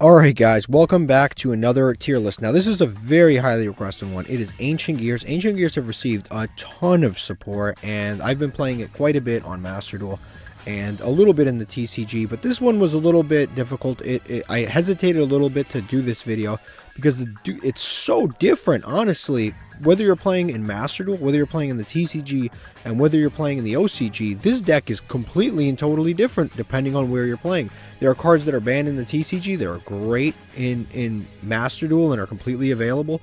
Alright guys, welcome back to another tier list. Now this is a very highly requested one. It is Ancient Gears. Ancient Gears have received a ton of support, and I've been playing it quite a bit on Master Duel and a little bit in the TCG, but this one was a little bit difficult. I hesitated a little bit to do this video because it's so different, honestly. Whether you're playing in Master Duel, whether you're playing in the TCG, and whether you're playing in the OCG, this deck is completely and totally different depending on where you're playing. There are cards that are banned in the TCG that are great in Master Duel and are completely available.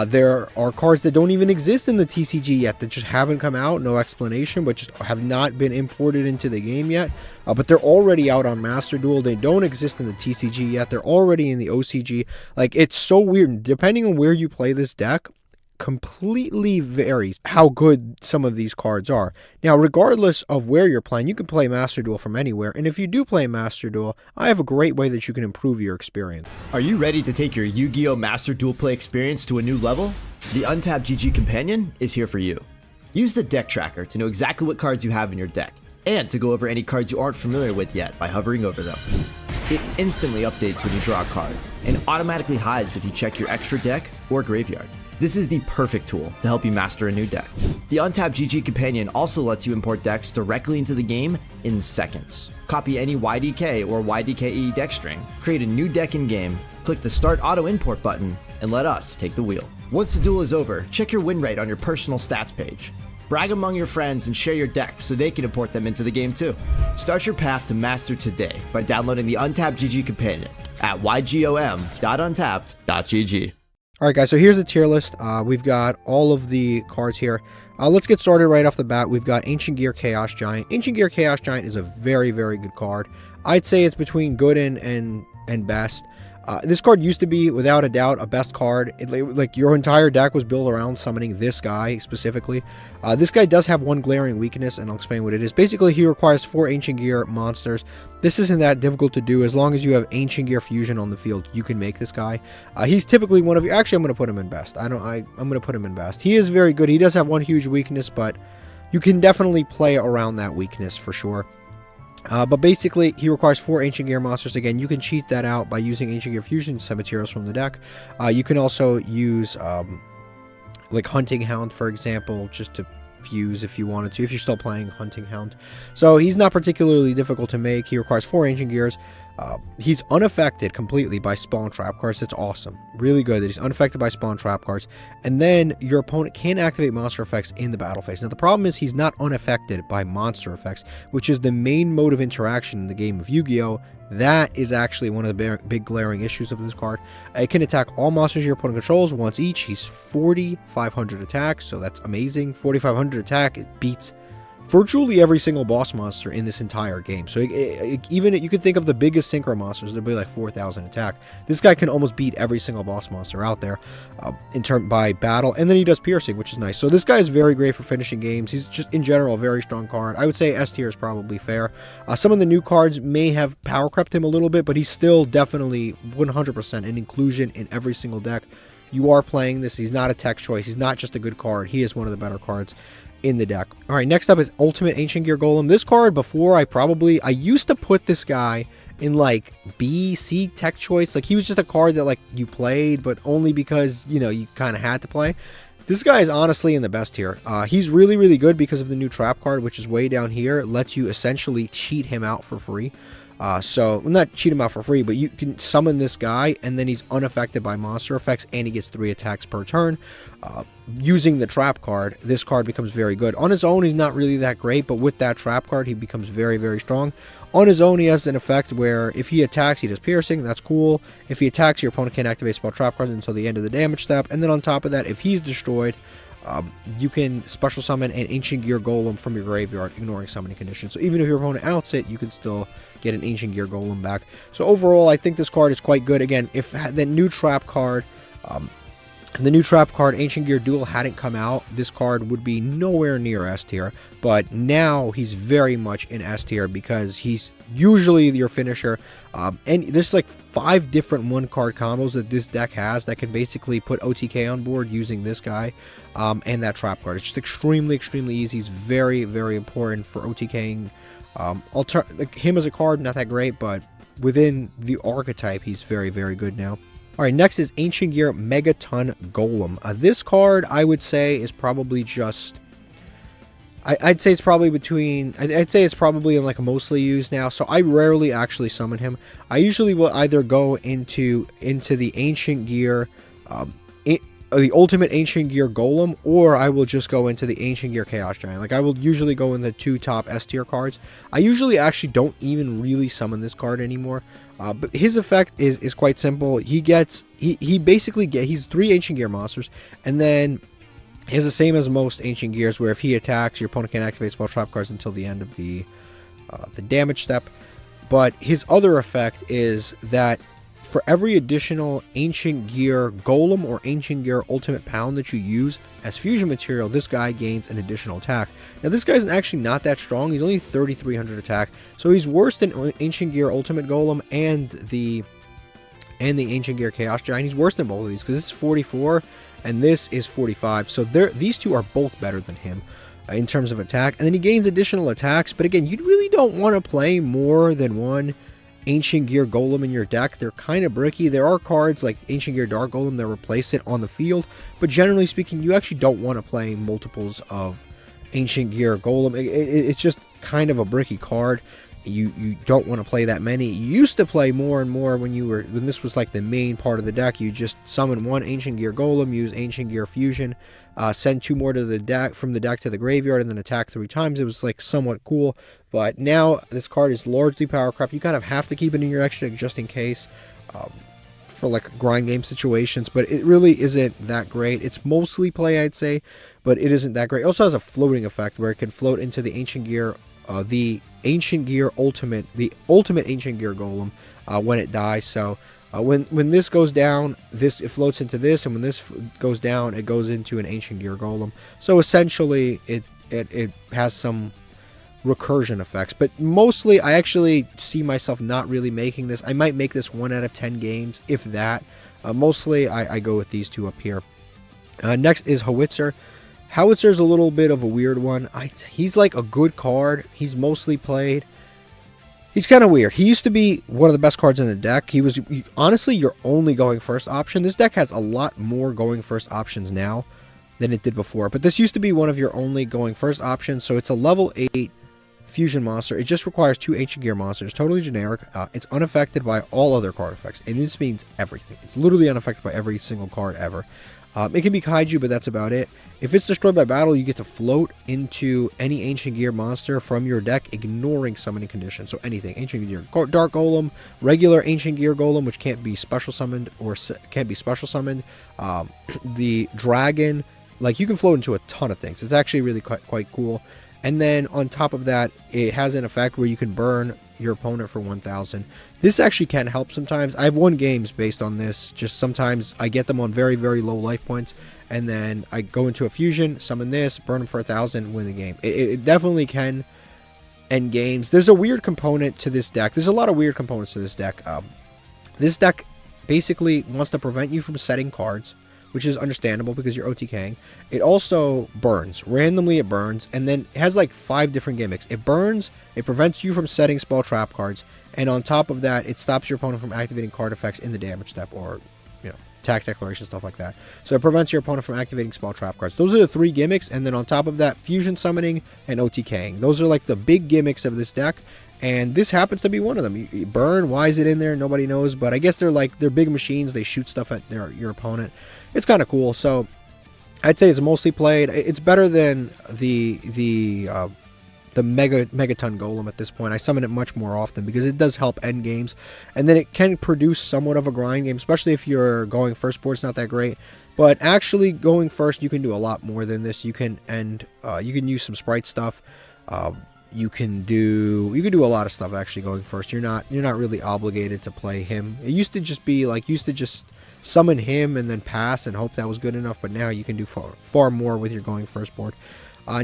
There are cards that don't even exist in the TCG yet that just haven't come out, no explanation, but just have not been imported into the game yet. But they're already out on Master Duel. They don't exist in the TCG yet. They're already in the OCG. Like, it's so weird. Depending on where you play this deck, completely varies how good some of these cards are. Now, regardless of where you're playing, you can play Master Duel from anywhere, and if you do play Master Duel, I have a great way that you can improve your experience. Are you ready to take your Yu-Gi-Oh! Master Duel play experience to a new level? The Untapped GG Companion is here for you. Use the deck tracker to know exactly what cards you have in your deck, and to go over any cards you aren't familiar with yet by hovering over them. It instantly updates when you draw a card, and automatically hides if you check your extra deck or graveyard. This is the perfect tool to help you master a new deck. The Untapped GG Companion also lets you import decks directly into the game in seconds. Copy any YDK or YDKE deck string, create a new deck in game, click the Start Auto Import button, and let us take the wheel. Once the duel is over, check your win rate on your personal stats page. Brag among your friends and share your decks so they can import them into the game too. Start your path to master today by downloading the Untapped GG Companion at ygom.untapped.gg. Alright guys, so here's the tier list. We've got all of the cards here. Let's get started right off the bat. We've got Ancient Gear Chaos Giant. Ancient Gear Chaos Giant is a very, very good card. I'd say it's between good and best. This card used to be, without a doubt, a best card. Like, your entire deck was built around summoning this guy specifically. This guy does have one glaring weakness, and I'll explain what it is. Basically, he requires 4 Ancient Gear monsters. This isn't that difficult to do. As long as you have Ancient Gear Fusion on the field, you can make this guy. He's typically one of your... Actually, I'm going to put him in best. I'm going to put him in best. He is very good. He does have one huge weakness, but you can definitely play around that weakness for sure. But basically, he requires 4 Ancient Gear monsters. Again, you can cheat that out by using Ancient Gear Fusion, some materials from the deck. You can also use, like Hunting Hound, for example, just to fuse if you wanted to, if you're still playing Hunting Hound. So he's not particularly difficult to make. He requires 4 Ancient Gears. He's unaffected completely by spawn trap cards. That's awesome. Really good that he's unaffected by spawn trap cards. And then your opponent can activate monster effects in the battle phase. Now the problem is he's not unaffected by monster effects, which is the main mode of interaction in the game of Yu-Gi-Oh! That is actually one of the big glaring issues of this card. It can attack all monsters your opponent controls once each. He's 4,500 attack, so that's amazing. 4,500 attack, it beats virtually every single boss monster in this entire game. So even you could think of the biggest synchro monsters, they'll be like 4,000 attack. This guy can almost beat every single boss monster out there by battle, and then he does piercing, which is nice. So this guy is very great for finishing games. He's just in general a very strong card. I would say S tier is probably fair. Some of the new cards may have power crept him a little bit, but he's still definitely 100% an inclusion in every single deck. You are playing this. He's not a tech choice. He's not just a good card. He is one of the better cards in the deck. All right, next up is Ultimate Ancient Gear Golem. This card, before I used to put this guy in like B, C tech choice. Like, he was just a card that like you played, but only because, you know, you kind of had to play. This guy is honestly in the best tier. He's really, really good because of the new trap card, which is way down here. It lets you essentially cheat him out for free. So, well, not cheat him out for free, but you can summon this guy, and then he's unaffected by monster effects, and he gets 3 attacks per turn. Using the trap card, this card becomes very good. On his own, he's not really that great, but with that trap card, he becomes very, very strong. On his own, he has an effect where if he attacks, he does piercing. That's cool. If he attacks, your opponent can't activate spell trap cards until the end of the damage step. And then on top of that, if he's destroyed, you can special summon an Ancient Gear Golem from your graveyard, ignoring summoning conditions. So even if your opponent outs it, you can still get an Ancient Gear Golem back. So overall, I think this card is quite good. Again, if the new trap card, Ancient Gear Duel, hadn't come out, this card would be nowhere near S tier. But now he's very much in S tier because he's usually your finisher. And there's like 5 different 1-card combos that this deck has that can basically put OTK on board using this guy and that trap card. It's just extremely, extremely easy. He's very, very important for OTKing. Like him as a card, not that great, but within the archetype, he's very, very good now. All right, next is Ancient Gear Megaton Golem. This card, I would say, is probably just... I'd say it's probably between... I'd say it's probably in like a mostly used now, so I rarely actually summon him. I usually will either go into the Ancient Gear... the Ultimate Ancient Gear Golem, or I will just go into the Ancient Gear Chaos Giant. Like, I will usually go in the 2 top S tier cards. I usually actually don't even really summon this card anymore. But his effect is quite simple. He basically he's 3 Ancient Gear monsters, and then he has the same as most Ancient Gears, where if he attacks, your opponent can activate spell trap cards until the end of the damage step. But his other effect is that for every additional Ancient Gear Golem or Ancient Gear Ultimate Pound that you use as fusion material, this guy gains an additional attack. Now, this guy's actually not that strong. He's only 3,300 attack, so he's worse than Ancient Gear Ultimate Golem and the Ancient Gear Chaos Giant. He's worse than both of these because it's 44 and this is 45. So these two are both better than him in terms of attack. And then he gains additional attacks, but again, you really don't want to play more than one Ancient Gear Golem in your deck. They're kind of bricky. There are cards like Ancient Gear Dark Golem that replace it on the field, but generally speaking, you actually don't want to play multiples of Ancient Gear Golem. It's just kind of a bricky card. You don't want to play that many. You used to play more and more when this was like the main part of the deck. You just summon 1 Ancient Gear Golem, use Ancient Gear Fusion, send 2 more to the deck from the deck to the graveyard, and then attack 3 times. It was like somewhat cool, but now this card is largely power crept. You kind of have to keep it in your extra deck just in case for like grind game situations, but it really isn't that great. It's mostly play, I'd say, but it isn't that great. It also has a floating effect where it can float into the Ancient Gear, the Ultimate Ancient Gear Golem when it dies. So when this goes down, it floats into this, and when this goes down, it goes into an Ancient Gear Golem. So essentially, it has some recursion effects, but mostly I actually see myself not really making this. I might make this 1 out of 10 games, if that. Mostly I go with these 2 up here. Next is Howitzer. Howitzer is a little bit of a weird one. He's like a good card. He's mostly played. He's kind of weird. He used to be one of the best cards in the deck. He was honestly your only going first option. This deck has a lot more going first options now than it did before, but this used to be one of your only going first options. So it's a level 8 fusion monster. It just requires 2 Ancient Gear monsters. Totally generic. It's unaffected by all other card effects, and this means everything. It's literally unaffected by every single card ever. It can be Kaiju, but that's about it. If it's destroyed by battle, you get to float into any Ancient Gear monster from your deck, ignoring summoning conditions. So anything. Ancient Gear Dark Golem, regular Ancient Gear Golem, which can't be special summoned, the Dragon. Like, you can float into a ton of things. It's actually really quite cool. And then on top of that, it has an effect where you can burn your opponent for 1,000. This actually can help sometimes. I've won games based on this. Just sometimes I get them on very, very low life points, and then I go into a fusion, summon this, burn them for 1,000, win the game. It definitely can end games. There's a weird component to this deck. There's a lot of weird components to this deck. This deck basically wants to prevent you from setting cards, which is understandable because you're OTKing. It also burns. Randomly it burns, and then it has like 5 different gimmicks. It burns, it prevents you from setting spell trap cards, and on top of that, it stops your opponent from activating card effects in the damage step, or, you know, attack declaration, stuff like that. So it prevents your opponent from activating spell trap cards. Those are the 3 gimmicks, and then on top of that, fusion summoning and OTKing. Those are like the big gimmicks of this deck, and this happens to be one of them. You burn, why is it in there? Nobody knows, but I guess they're big machines. They shoot stuff at your opponent. It's kind of cool. So I'd say it's mostly played. It's better than the Megaton Golem at this point. I summon it much more often because it does help end games, and then it can produce somewhat of a grind game, especially if you're going first board. It's not that great, but actually going first, you can do a lot more than this. You can use some sprite stuff. You can do a lot of stuff actually going first. You're not really obligated to play him. It used to just be like, just summon him and then pass and hope that was good enough, but now you can do far more with your going first board.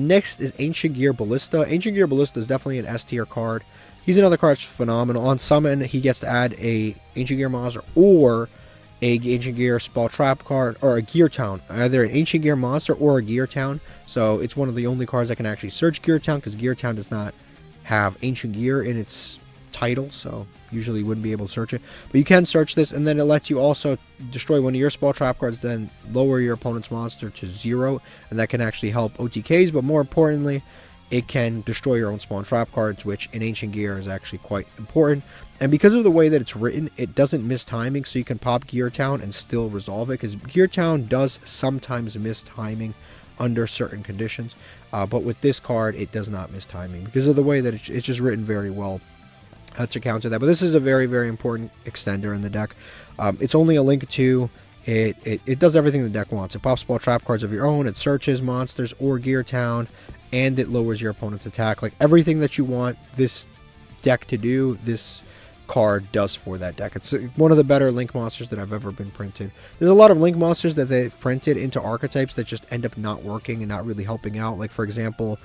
Next is Ancient Gear Ballista. Ancient Gear Ballista is definitely an S tier card. He's another card that's phenomenal. On summon, he gets to add a Ancient Gear monster or a Ancient Gear spell trap card, or a Gear Town, either an Ancient Gear monster or a Gear Town. So it's one of the only cards that can actually search Gear Town, because Gear Town does not have Ancient Gear in its title, so usually you wouldn't be able to search it. But you can search this, and then it lets you also destroy one of your spell trap cards, then lower your opponent's monster to 0, and that can actually help OTKs, but more importantly, it can destroy your own spawn trap cards, which in Ancient Gear is actually quite important. And because of the way that it's written, it doesn't miss timing, so you can pop Gear Town and still resolve it, because Gear Town does sometimes miss timing under certain conditions, but with this card, it does not miss timing because of the way that it's just written very well to counter that. But this is a very, very important extender in the deck. It's only a link 2. It does everything the deck wants. It pops spell trap cards of your own, it searches monsters or Gear Town, and it lowers your opponent's attack. Like everything that you want this deck to do, this card does for that deck. It's one of the better link monsters that I've ever been printed. There's a lot of link monsters that they've printed into archetypes that just end up not working and not really helping out. Like for example,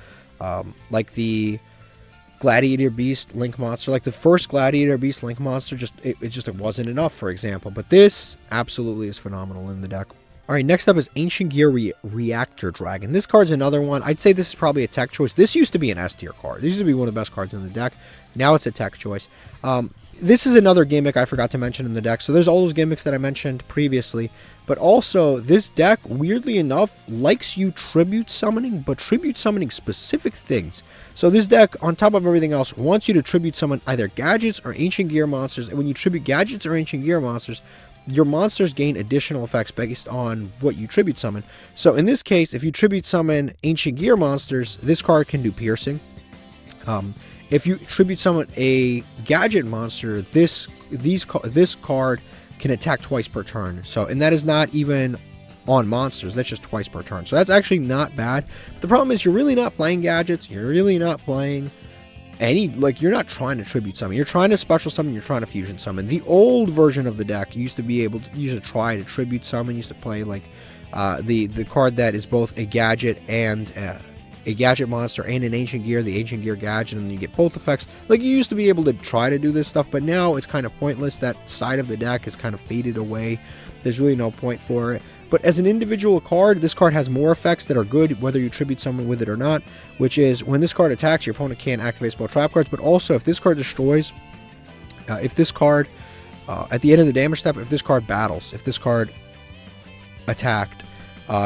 like the Gladiator Beast link monster, like the first Gladiator Beast link monster, it wasn't enough, for example. But this absolutely is phenomenal in the deck. Alright, next up is Ancient Gear Reactor Dragon. This card's another one. I'd say this is probably a tech choice. This used to be an S tier card. This used to be one of the best cards in the deck. Now it's a tech choice. This is another gimmick I forgot to mention in the deck. So there's all those gimmicks that I mentioned previously. But also, this deck, weirdly enough, likes you tribute summoning, but tribute summoning specific things. So this deck, on top of everything else, wants you to tribute summon either gadgets or Ancient Gear monsters. And when you tribute gadgets or Ancient Gear monsters, your monsters gain additional effects based on what you tribute summon. So in this case, if you tribute summon Ancient Gear monsters, this card can do piercing. If you tribute summon a gadget monster, this card can attack twice per turn. So, and that is not even on monsters, that's just twice per turn. So that's actually not bad. But the problem is you're really not playing gadgets, you're really not playing you're not trying to tribute summon, you're trying to special summon, you're trying to fusion summon. The old version of the deck used to try to tribute summon, used to play like the card that is both a gadget and a gadget monster and an Ancient Gear, the Ancient Gear gadget, and then you get both effects. Like you used to be able to try to do this stuff, but now it's kind of pointless. That side of the deck is kind of faded away. There's really no point for it. But as an individual card, this card has more effects that are good, whether you tribute someone with it or not, which is when this card attacks, your opponent can't activate spell trap cards, but also if this card destroys, if this card, at the end of the damage step, if this card battles, if this card attacked,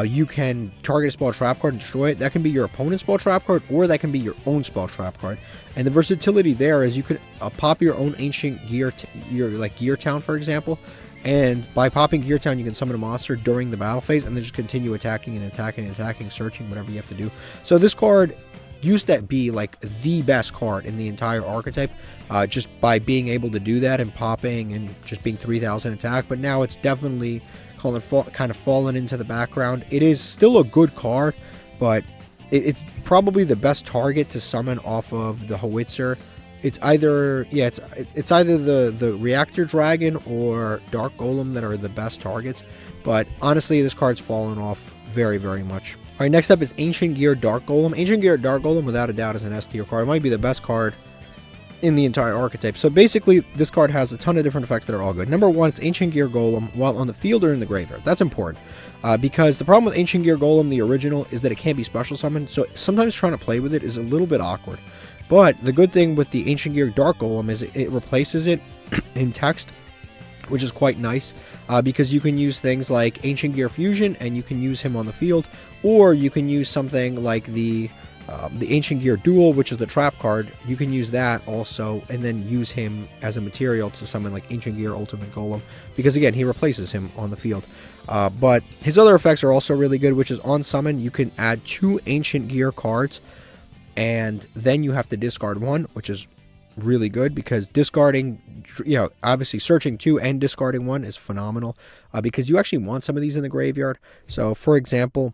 you can target a spell trap card and destroy it. That can be your opponent's spell trap card, or that can be your own spell trap card. And the versatility there is you could pop your own Ancient Gear, like Gear Town, for example, and by popping Gear Town, you can summon a monster during the battle phase, and then just continue attacking and attacking and attacking, searching, whatever you have to do. So this card used to be like the best card in the entire archetype, just by being able to do that and popping and just being 3000 attack. But now it's definitely kind of fallen into the background. It is still a good card, but it's probably the best target to summon off of the Howitzer. It's either it's either the Reactor Dragon or Dark Golem that are the best targets, but honestly this card's fallen off very, very much. Alright, next up is Ancient Gear Dark Golem. Ancient Gear Dark Golem, without a doubt, is an S tier card. It might be the best card in the entire archetype. So basically, this card has a ton of different effects that are all good. Number one, it's Ancient Gear Golem while on the field or in the graveyard. That's important, because the problem with Ancient Gear Golem, the original, is that it can't be special summoned, so sometimes trying to play with it is a little bit awkward. But the good thing with the Ancient Gear Dark Golem is it replaces it in text, which is quite nice, because you can use things like Ancient Gear Fusion, and you can use him on the field, or you can use something like the Ancient Gear Duel, which is the trap card. You can use that also, and then use him as a material to summon like Ancient Gear Ultimate Golem, because again, he replaces him on the field. But his other effects are also really good, which is on summon, you can add 2 Ancient Gear cards, and then you have to discard 1, which is really good, because discarding, obviously searching 2 and discarding 1 is phenomenal, because you actually want some of these in the graveyard. So for example,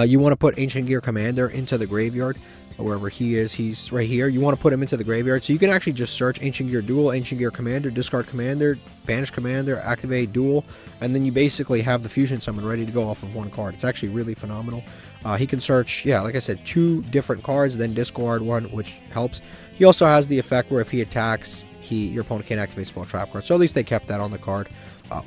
you want to put Ancient Gear Commander into the graveyard, wherever he is. He's right here. You want to put him into the graveyard, so you can actually just search Ancient Gear Duel, Ancient Gear Commander, discard Commander, banish Commander, activate Duel, and then you basically have the fusion summon ready to go off of 1 card. It's actually really phenomenal. He can search, like I said, 2 different cards, then discard 1, which helps. He also has the effect where if he attacks, your opponent can't activate spell trap card. So at least they kept that on the card.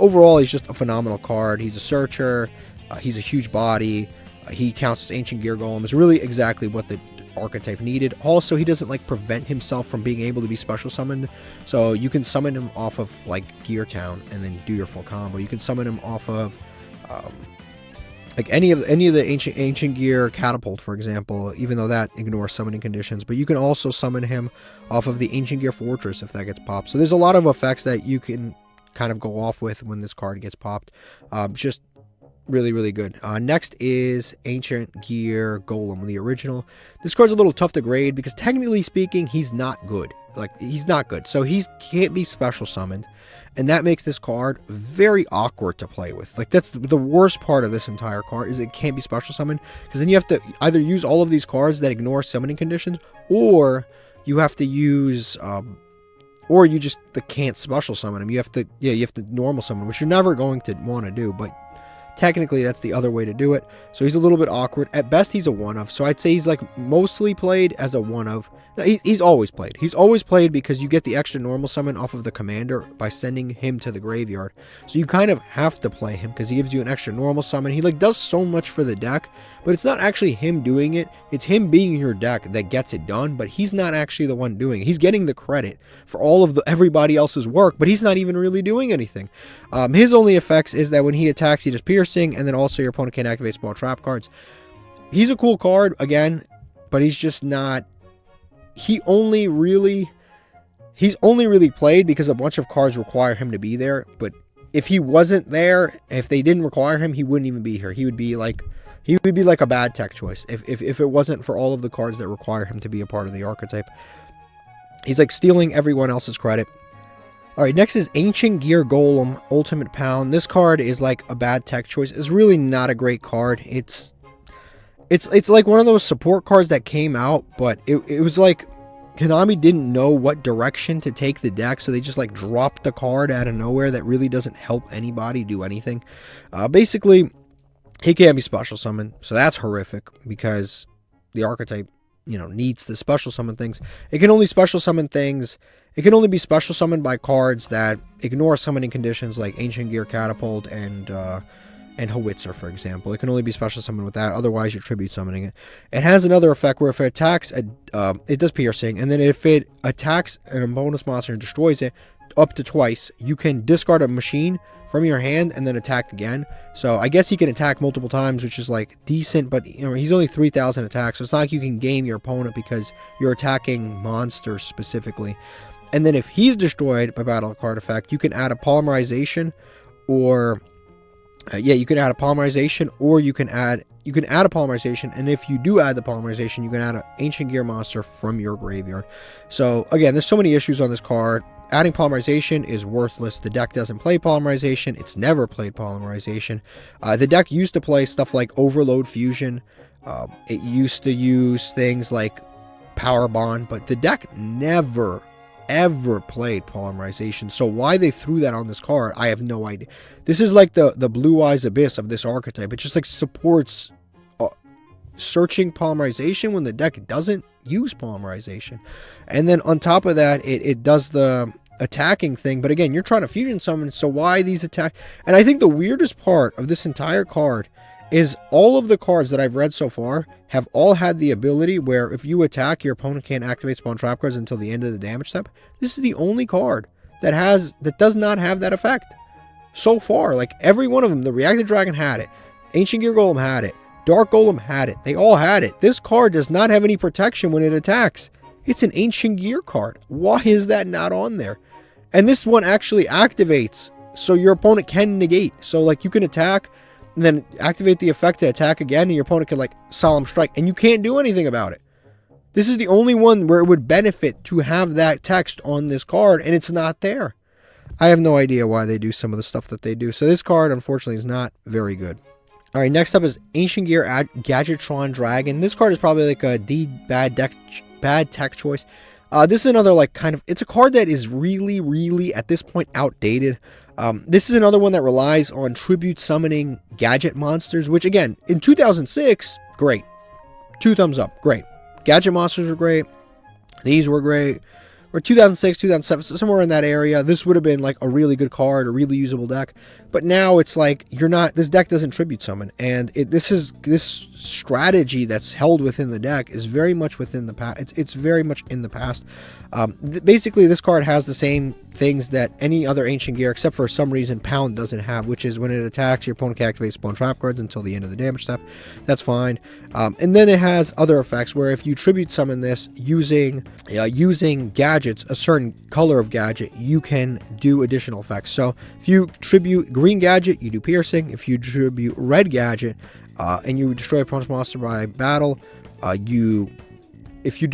Overall, he's just a phenomenal card. He's a searcher. He's a huge body. He counts as Ancient Gear Golem. It's really exactly what the archetype needed. Also, he doesn't like prevent himself from being able to be special summoned, so you can summon him off of like Gear Town and then do your full combo. You can summon him off of like any of the ancient gear catapult, for example, even though that ignores summoning conditions. But you can also summon him off of the ancient gear fortress if that gets popped. So there's a lot of effects that you can kind of go off with when this card gets popped. Just really good. Next is Ancient Gear Golem, the original. This card's a little tough to grade because technically speaking, he's not good. Like, he's not good. So he can't be special summoned. And that makes this card very awkward to play with. Like, that's the worst part of this entire card, is it can't be special summoned. Because then you have to either use all of these cards that ignore summoning conditions, or you have to use, or you just can't special summon him. You have to normal summon, which you're never going to want to do, but technically that's the other way to do it. So he's a little bit awkward. At best, he's a one-of. So I'd say he's like mostly played as a one-of. He's always played. He's always played because you get the extra normal summon off of the commander by sending him to the graveyard. So you kind of have to play him because he gives you an extra normal summon. He like does so much for the deck, but it's not actually him doing it. It's him being in your deck that gets it done, but he's not actually the one doing it. He's getting the credit for all of everybody else's work, but he's not even really doing anything. His only effects is that when he attacks, he does piercing, and then also your opponent can't activate small trap cards. He's a cool card, again, but he's just not... He's only really played because a bunch of cards require him to be there, but if he wasn't there, if they didn't require him, he wouldn't even be here. He would be like a bad tech choice if it wasn't for all of the cards that require him to be a part of the archetype. He's like stealing everyone else's credit. Alright, next is Ancient Gear Golem, Ultimate Pound. This card is like a bad tech choice. It's really not a great card. It's like one of those support cards that came out, but it was like Konami didn't know what direction to take the deck, so they just like dropped the card out of nowhere that really doesn't help anybody do anything. Basically, he can't be special summoned, so that's horrific because the archetype, needs to special summon things. It can only special summon things. It can only be special summoned by cards that ignore summoning conditions like Ancient Gear Catapult and Howitzer, for example. It can only be special summoned with that. Otherwise, you're tribute summoning it. It has another effect where if it attacks, it does piercing, and then if it attacks an bonus monster and destroys it up to twice, you can discard a machine from your hand and then attack again. So I guess he can attack multiple times, which is like decent, but he's only 3,000 attacks, so it's not like you can game your opponent because you're attacking monsters specifically. And then if he's destroyed by battle card effect, you can add a polymerization, or you can add a polymerization, or you can add a polymerization, and if you do add the polymerization, you can add an Ancient Gear monster from your graveyard. So again, there's so many issues on this card. Adding polymerization is worthless. The deck doesn't play polymerization. It's never played polymerization. The deck used to play stuff like Overload Fusion. It used to use things like Power Bond, but the deck never ever played polymerization. So why they threw that on this card, I have no idea. This is like the Blue Eyes Abyss of this archetype. It just like supports searching polymerization when the deck doesn't use polymerization. And then on top of that, it does the attacking thing, but again, you're trying to fusion summon, so why these attack? And I think the weirdest part of this entire card is all of the cards that I've read so far have all had the ability where if you attack, your opponent can't activate spawn trap cards until the end of the damage step. This is the only card that does not have that effect so far. Like every one of them, the Reactive Dragon had it, Ancient Gear Golem had it, Dark Golem had it, they all had it. This card does not have any protection when it attacks. It's an Ancient Gear card. Why is that not on there? And this one actually activates, so your opponent can negate. So like you can attack and then activate the effect to attack again, and your opponent can like Solemn Strike, and you can't do anything about it. This is the only one where it would benefit to have that text on this card, and it's not there. I have no idea why they do some of the stuff that they do. So this card, unfortunately, is not very good. All right, next up is Ancient Gear Gadgetron Dragon. This card is probably like a bad tech choice. This is another like it's a card that is really at this point outdated. This is another one that relies on tribute summoning gadget monsters, which again, in 2006, great. 2 thumbs up, great. Gadget monsters were great. These were great. or 2006, 2007, somewhere in that area, this would have been like a really good card, a really usable deck. But now it's like this deck doesn't tribute summon, and this strategy that's held within the deck is very much within the past. It's very much in the past. Basically, this card has the same things that any other Ancient Gear, except for some reason Pound doesn't have, which is when it attacks, your opponent can activate spawn trap cards until the end of the damage step. That's fine. And then it has other effects where if you tribute summon this using gadgets, a certain color of gadget, you can do additional effects. So if you tribute green gadget, you do piercing. If you tribute red gadget and you destroy opponent's monster by battle, if you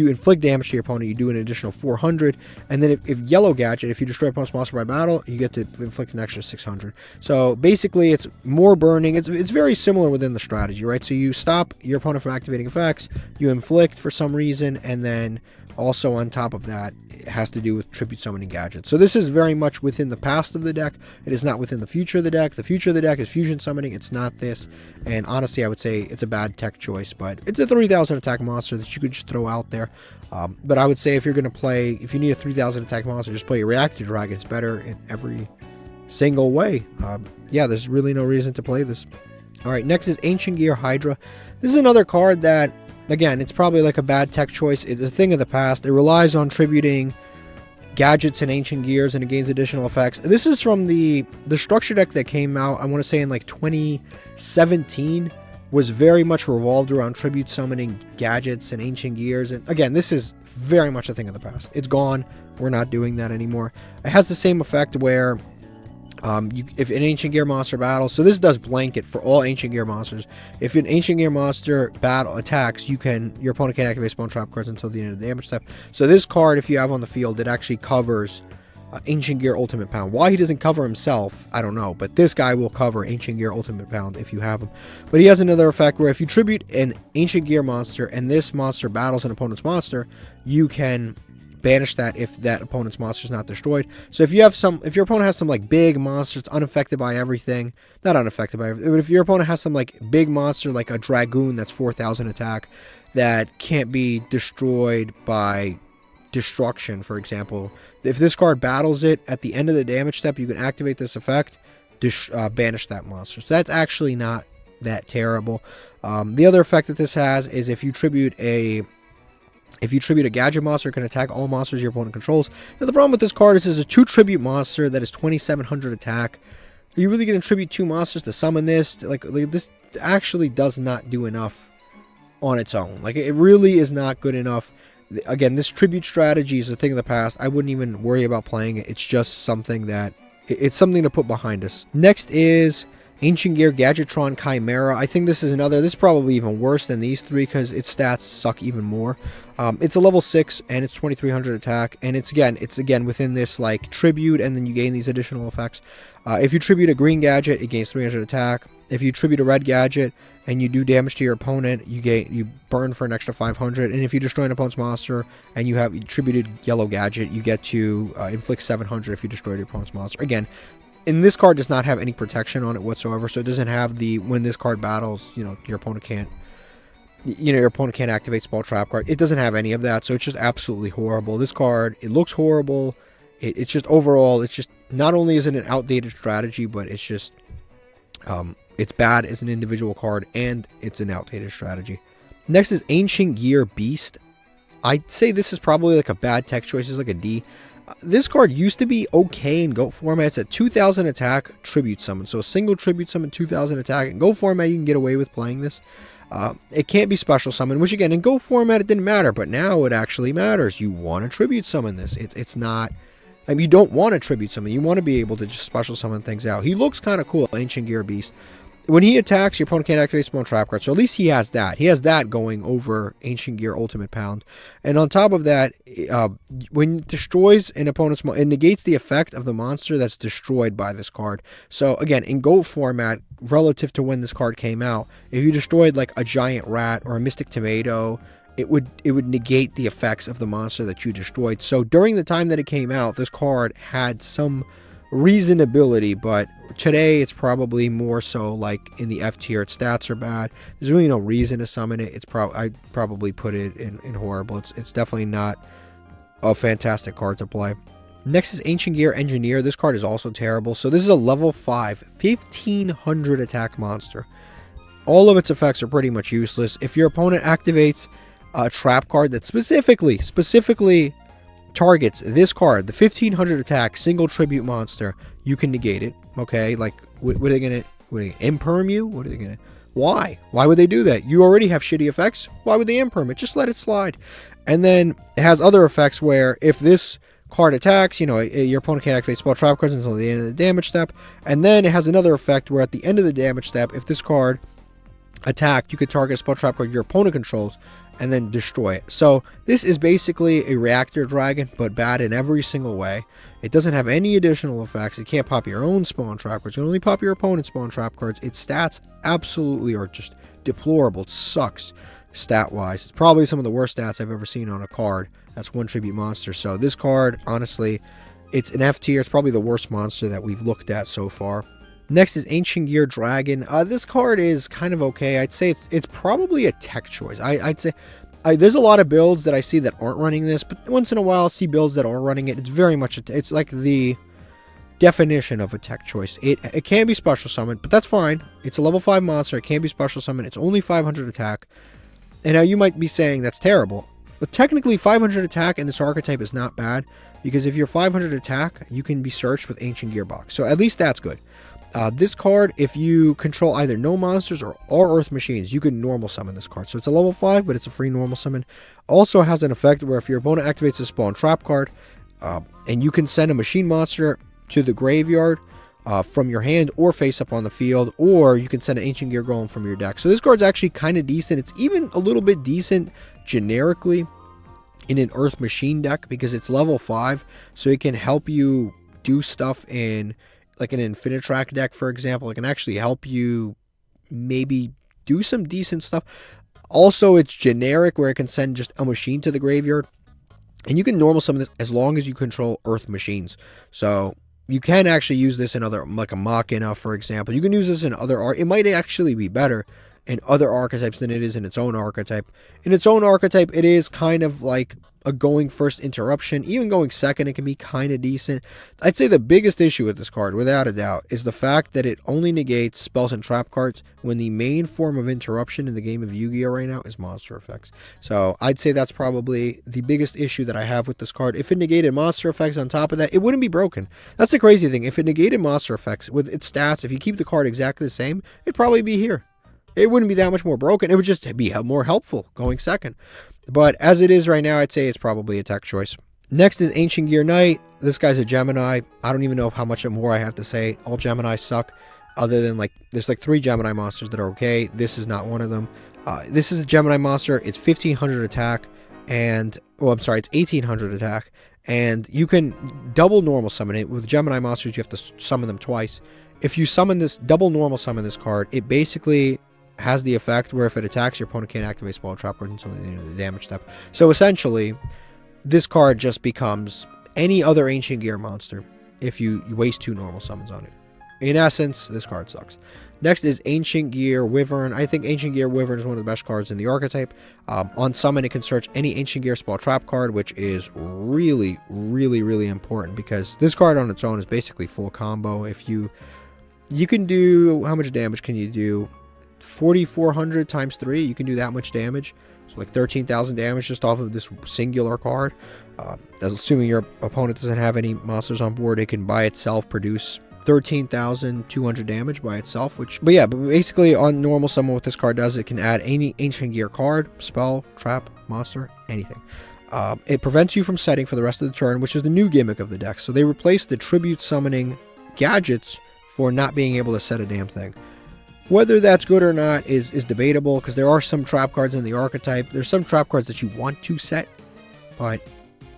inflict damage to your opponent, you do an additional 400. And then if yellow gadget, if you destroy opponent's monster by battle, you get to inflict an extra 600. So basically, it's more burning. It's very similar within the strategy, right? So you stop your opponent from activating effects, you inflict for some reason, and then also on top of that, it has to do with tribute summoning gadgets. So this is very much within the past of the deck. It is not within the future of the deck. The future of the deck is fusion summoning. It's not this. And honestly, I would say it's a bad tech choice, but it's a 3000 attack monster that you could just throw out there. But I would say if you need a 3000 attack monster, just play a reactor dragon. It's better in every single way. Yeah, there's really no reason to play this. All right, next is Ancient Gear Hydra. This is another card that, again, it's probably like a bad tech choice. It's a thing of the past. It relies on tributing gadgets and Ancient Gears, and it gains additional effects. This is from the structure deck that came out, I want to say in like 2017, was very much revolved around tribute summoning gadgets and Ancient Gears. And again, this is very much a thing of the past. It's gone. We're not doing that anymore. It has the same effect where if an Ancient Gear monster battles, so this does blanket for all Ancient Gear monsters. If an Ancient Gear monster battle attacks, your opponent can't activate spawn trap cards until the end of the damage step. So this card, if you have on the field, it actually covers Ancient Gear Ultimate Pound. Why he doesn't cover himself, I don't know, but this guy will cover Ancient Gear Ultimate Pound if you have him. But he has another effect where if you tribute an Ancient Gear monster and this monster battles an opponent's monster, you can banish that if that opponent's monster is not destroyed. So if your opponent has some like big monster, it's unaffected by everything, not unaffected by everything, but if your opponent has some like big monster like a Dragoon that's 4000 attack that can't be destroyed by destruction, for example, if this card battles it at the end of the damage step, you can activate this effect, banish that monster. So that's actually not that terrible. The other effect that this has is if you tribute a gadget monster, it can attack all monsters your opponent controls. Now, the problem with this card is it's a 2 tribute monster that is 2700 attack. Are you really going to tribute 2 monsters to summon this? Like this actually does not do enough on its own. Like, it really is not good enough. Again, this tribute strategy is a thing of the past. I wouldn't even worry about playing it. It's just something it's something to put behind us. Next is Ancient Gear Gadgetron Chimera. I think this is probably even worse than these 3 because its stats suck even more. It's a level 6 and it's 2300 attack, and it's again within this like tribute, and then you gain these additional effects. If you tribute a green gadget, it gains 300 attack. If you tribute a red gadget and you do damage to your opponent, you burn for an extra 500. And if you destroy an opponent's monster and you tributed yellow gadget, you get to inflict 700 if you destroy your opponent's monster. Again, and this card does not have any protection on it whatsoever, so it doesn't have when this card battles, your opponent can't activate spell trap card. It doesn't have any of that, so it's just absolutely horrible. This card, it looks horrible. It's just overall, it's just, not only is it an outdated strategy, but it's just, it's bad as an individual card, and it's an outdated strategy. Next is Ancient Gear Beast. I'd say this is probably like a bad tech choice. It's like a D. This card used to be okay in GOAT format. It's at 2000 attack, tribute summon. So a single tribute summon, 2000 attack. In GOAT format, you can get away with playing this. It can't be special summon, which again, in GOAT format, it didn't matter, but now it actually matters. You want to tribute summon this. It's not, I mean, you don't want to tribute summon. You want to be able to just special summon things out. He looks kind of cool, Ancient Gear Beast. When he attacks, your opponent can't activate spawn trap card. So at least he has that. He has that going over Ancient Gear Ultimate Pound. And on top of that, when it destroys an opponent's monster, it negates the effect of the monster that's destroyed by this card. So again, in GOAT format, relative to when this card came out, if you destroyed like a giant rat or a mystic tomato, it would negate the effects of the monster that you destroyed. So during the time that it came out, this card had some reasonability, but today it's probably more so like in the F tier. Its stats are bad. There's really no reason to summon it. I'd probably put it in horrible. It's definitely not a fantastic card to play. Next is Ancient Gear Engineer. This card is also terrible. So this is a level 5, 1500 attack monster. All of its effects are pretty much useless. If your opponent activates a trap card that specifically targets this card, the 1500 attack single tribute monster, you can negate it. Okay, like what are they gonna imperm you? What are they gonna? Why? Why would they do that? You already have shitty effects. Why would they imperm it? Just let it slide. And then it has other effects where if this card attacks, you know, your opponent can't activate spell trap cards until the end of the damage step. And then it has another effect where at the end of the damage step, if this card attacked, you could target a spell trap card your opponent controls and then destroy it. So this is basically a reactor dragon, but bad in every single way. It doesn't have any additional effects. It can't pop your own spawn trap cards. It can only pop your opponent's spawn trap cards. Its stats absolutely are just deplorable. It sucks stat-wise. It's probably some of the worst stats I've ever seen on a card. That's one tribute monster. So this card, honestly, it's an F tier. It's probably the worst monster that we've looked at so far. Next is Ancient Gear Dragon. This card is kind of okay. I'd say it's probably a tech choice. I'd say there's a lot of builds that I see that aren't running this, but once in a while I'll see builds that are running it. It's very much it's like the definition of a tech choice. It can be special summoned, but that's fine. It's a level 5 monster. It can be special summoned. It's only 500 attack. And now you might be saying that's terrible, but technically 500 attack in this archetype is not bad, because if you're 500 attack, you can be searched with Ancient Gearbox. So at least that's good. This card, if you control either no monsters or Earth Machines, you can normal summon this card. So it's a level 5, but it's a free normal summon. Also has an effect where if your opponent activates a spawn trap card, and you can send a machine monster to the graveyard from your hand or face up on the field, or you can send an Ancient Gear Golem from your deck. So this card's actually kind of decent. It's even a little bit decent generically in an Earth Machine deck because it's level 5, so it can help you do stuff in like an Infinitrack deck, for example. It can actually help you maybe do some decent stuff. Also, it's generic where it can send just a machine to the graveyard, and you can normal summon this as long as you control Earth Machines. So you can actually use this in other, like a Machina, for example. You can use this in other it might actually be better in other archetypes than it is in its own archetype. In its own archetype, it is kind of like a going first interruption. Even going second, it can be kind of decent. I'd say the biggest issue with this card, without a doubt, is the fact that it only negates spells and trap cards when the main form of interruption in the game of Yu-Gi-Oh right now is monster effects. So I'd say that's probably the biggest issue that I have with this card. If it negated monster effects on top of that, it wouldn't be broken. That's the crazy thing. If it negated monster effects with its stats, if you keep the card exactly the same, it'd probably be here. It wouldn't be that much more broken. It would just be more helpful going second. But as it is right now, I'd say it's probably a tech choice. Next is Ancient Gear Knight. This guy's a Gemini. I don't even know how much more I have to say. All Gemini suck. Other than there's 3 Gemini monsters that are okay. This is not one of them. This is a Gemini monster. It's 1500 attack. And, it's 1800 attack. And you can double normal summon it. With Gemini monsters, you have to summon them twice. If you summon this, double normal summon this card, it basically has the effect where if it attacks, your opponent can't activate spell trap cards until the end of the damage step. So essentially, this card just becomes any other Ancient Gear monster if you waste 2 normal summons on it. In essence, this card sucks. Next is Ancient Gear Wyvern. I think Ancient Gear Wyvern is one of the best cards in the archetype. On summon, it can search any Ancient Gear spell trap card, which is really, really, really important because this card on its own is basically full combo. If you can do, how much damage can you do? 4,400 times 3, you can do that much damage. So like 13,000 damage just off of this singular card. Assuming your opponent doesn't have any monsters on board, it can by itself produce 13,200 damage by itself. But basically on normal summon, what this card does, it can add any Ancient Gear card, spell, trap, monster, anything. It prevents you from setting for the rest of the turn, which is the new gimmick of the deck. So they replaced the tribute summoning gadgets for not being able to set a damn thing. Whether that's good or not is debatable, because there are some trap cards in the archetype. There's some trap cards that you want to set, but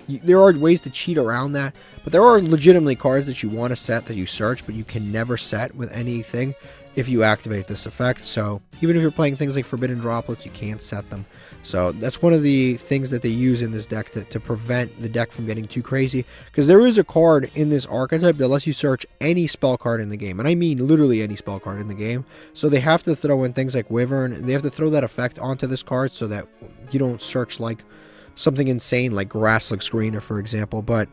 there are ways to cheat around that. But there are legitimately cards that you want to set that you search, but you can never set with anything if you activate this effect. So even if you're playing things like Forbidden Droplets, you can't set them. So that's one of the things that they use in this deck to prevent the deck from getting too crazy. Because there is a card in this archetype that lets you search any spell card in the game. And I mean literally any spell card in the game. So they have to throw in things like Wyvern. They have to throw that effect onto this card so that you don't search like something insane like Grasslick Screener, for example. But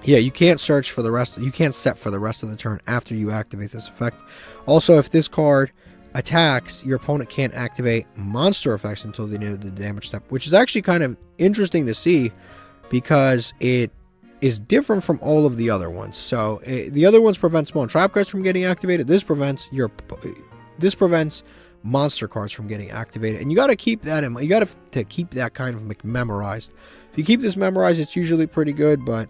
yeah, you can't search for the rest. You can't set for the rest of the turn after you activate this effect. Also, if this card attacks, your opponent can't activate monster effects until the end of the damage step, which is actually kind of interesting to see because it is different from all of the other ones. So the other ones prevent small trap cards from getting activated. This prevents monster cards from getting activated, and you got to keep that in mind. You got to keep that kind of memorized. If you keep this memorized, it's usually pretty good. But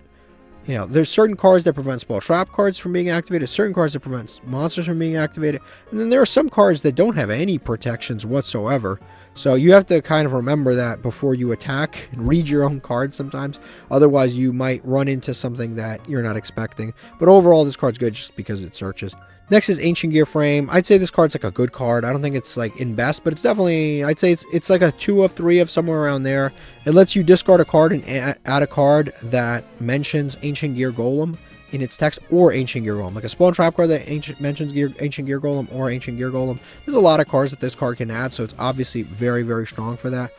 you know, there's certain cards that prevent spell trap cards from being activated, certain cards that prevent monsters from being activated, and then there are some cards that don't have any protections whatsoever. So you have to kind of remember that before you attack and read your own cards sometimes. Otherwise, you might run into something that you're not expecting. But overall, this card's good just because it searches. Next is Ancient Gear Frame. I'd say this card's like a good card. I don't think it's like in best, but it's definitely, I'd say it's like a 2 of 3 of somewhere around there. It lets you discard a card and add a card that mentions Ancient Gear Golem in its text, or Ancient Gear Golem. Like a Spawn Trap card that mentions Ancient Gear Golem or Ancient Gear Golem. There's a lot of cards that this card can add, so it's obviously very, very strong for that.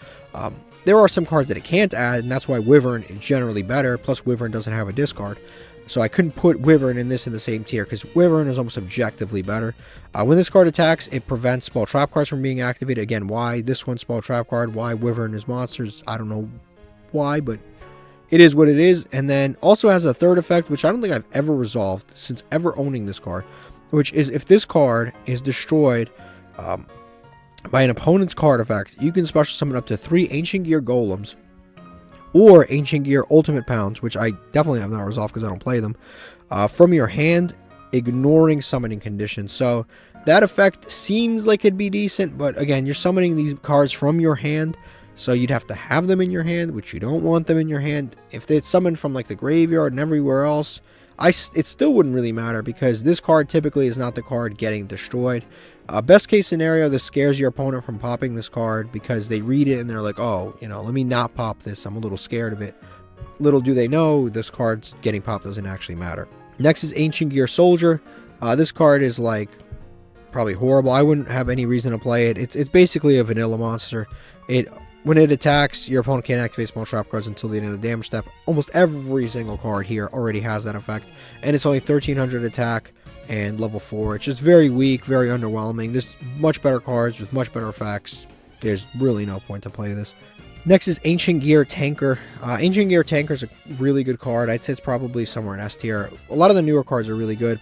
There are some cards that it can't add, and that's why Wyvern is generally better. Plus, Wyvern doesn't have a discard. So I couldn't put Wyvern in this in the same tier, because Wyvern is almost objectively better. When this card attacks, it prevents Spell Trap cards from being activated. Again, why this one's Spell Trap card, why Wyvern is monsters, I don't know why, but it is what it is. And then also has a third effect, which I don't think I've ever resolved since ever owning this card, which is if this card is destroyed by an opponent's card effect, you can special summon up to 3 Ancient Gear Golems or Ancient Gear Ultimate Pounds, which I definitely have not resolved because I don't play them, from your hand, ignoring summoning conditions. So that effect seems like it'd be decent, but again, you're summoning these cards from your hand, so you'd have to have them in your hand, which you don't want them in your hand. If they're summoned from like the graveyard and everywhere else, it still wouldn't really matter, because this card typically is not the card getting destroyed. Best case scenario, this scares your opponent from popping this card because they read it and they're like, oh, you know, let me not pop this. I'm a little scared of it. Little do they know, this card's getting popped doesn't actually matter. Next is Ancient Gear Soldier. This card is like probably horrible. I wouldn't have any reason to play it. It's basically a vanilla monster. When it attacks, your opponent can't activate small trap cards until the end of the damage step. Almost every single card here already has that effect, and it's only 1300 attack and level 4. It's just very weak, very underwhelming. There's much better cards with much better effects. There's really no point to play this. Next is Ancient Gear Tanker. Ancient Gear Tanker is a really good card. I'd say it's probably somewhere in S tier. A lot of the newer cards are really good.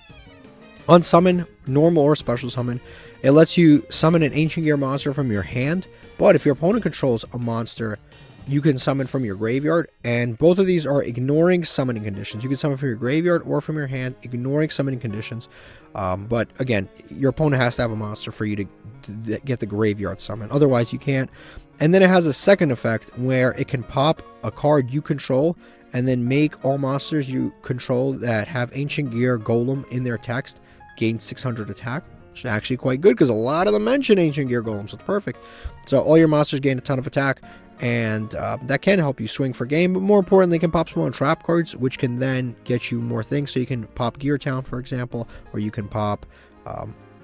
Unsummon, normal or special summon. It lets you summon an Ancient Gear monster from your hand, but if your opponent controls a monster, you can summon from your graveyard, and both of these are ignoring summoning conditions. You can summon from your graveyard or from your hand, ignoring summoning conditions. But again, your opponent has to have a monster for you to get the graveyard summon. Otherwise, you can't. And then it has a second effect where it can pop a card you control and then make all monsters you control that have Ancient Gear Golem in their text gain 600 attack. Which is actually quite good because a lot of them mention Ancient Gear Golem, so it's perfect. So all your monsters gain a ton of attack, and that can help you swing for game, but more importantly, it can pop small trap cards, which can then get you more things. So you can pop Gear Town, for example, or you can pop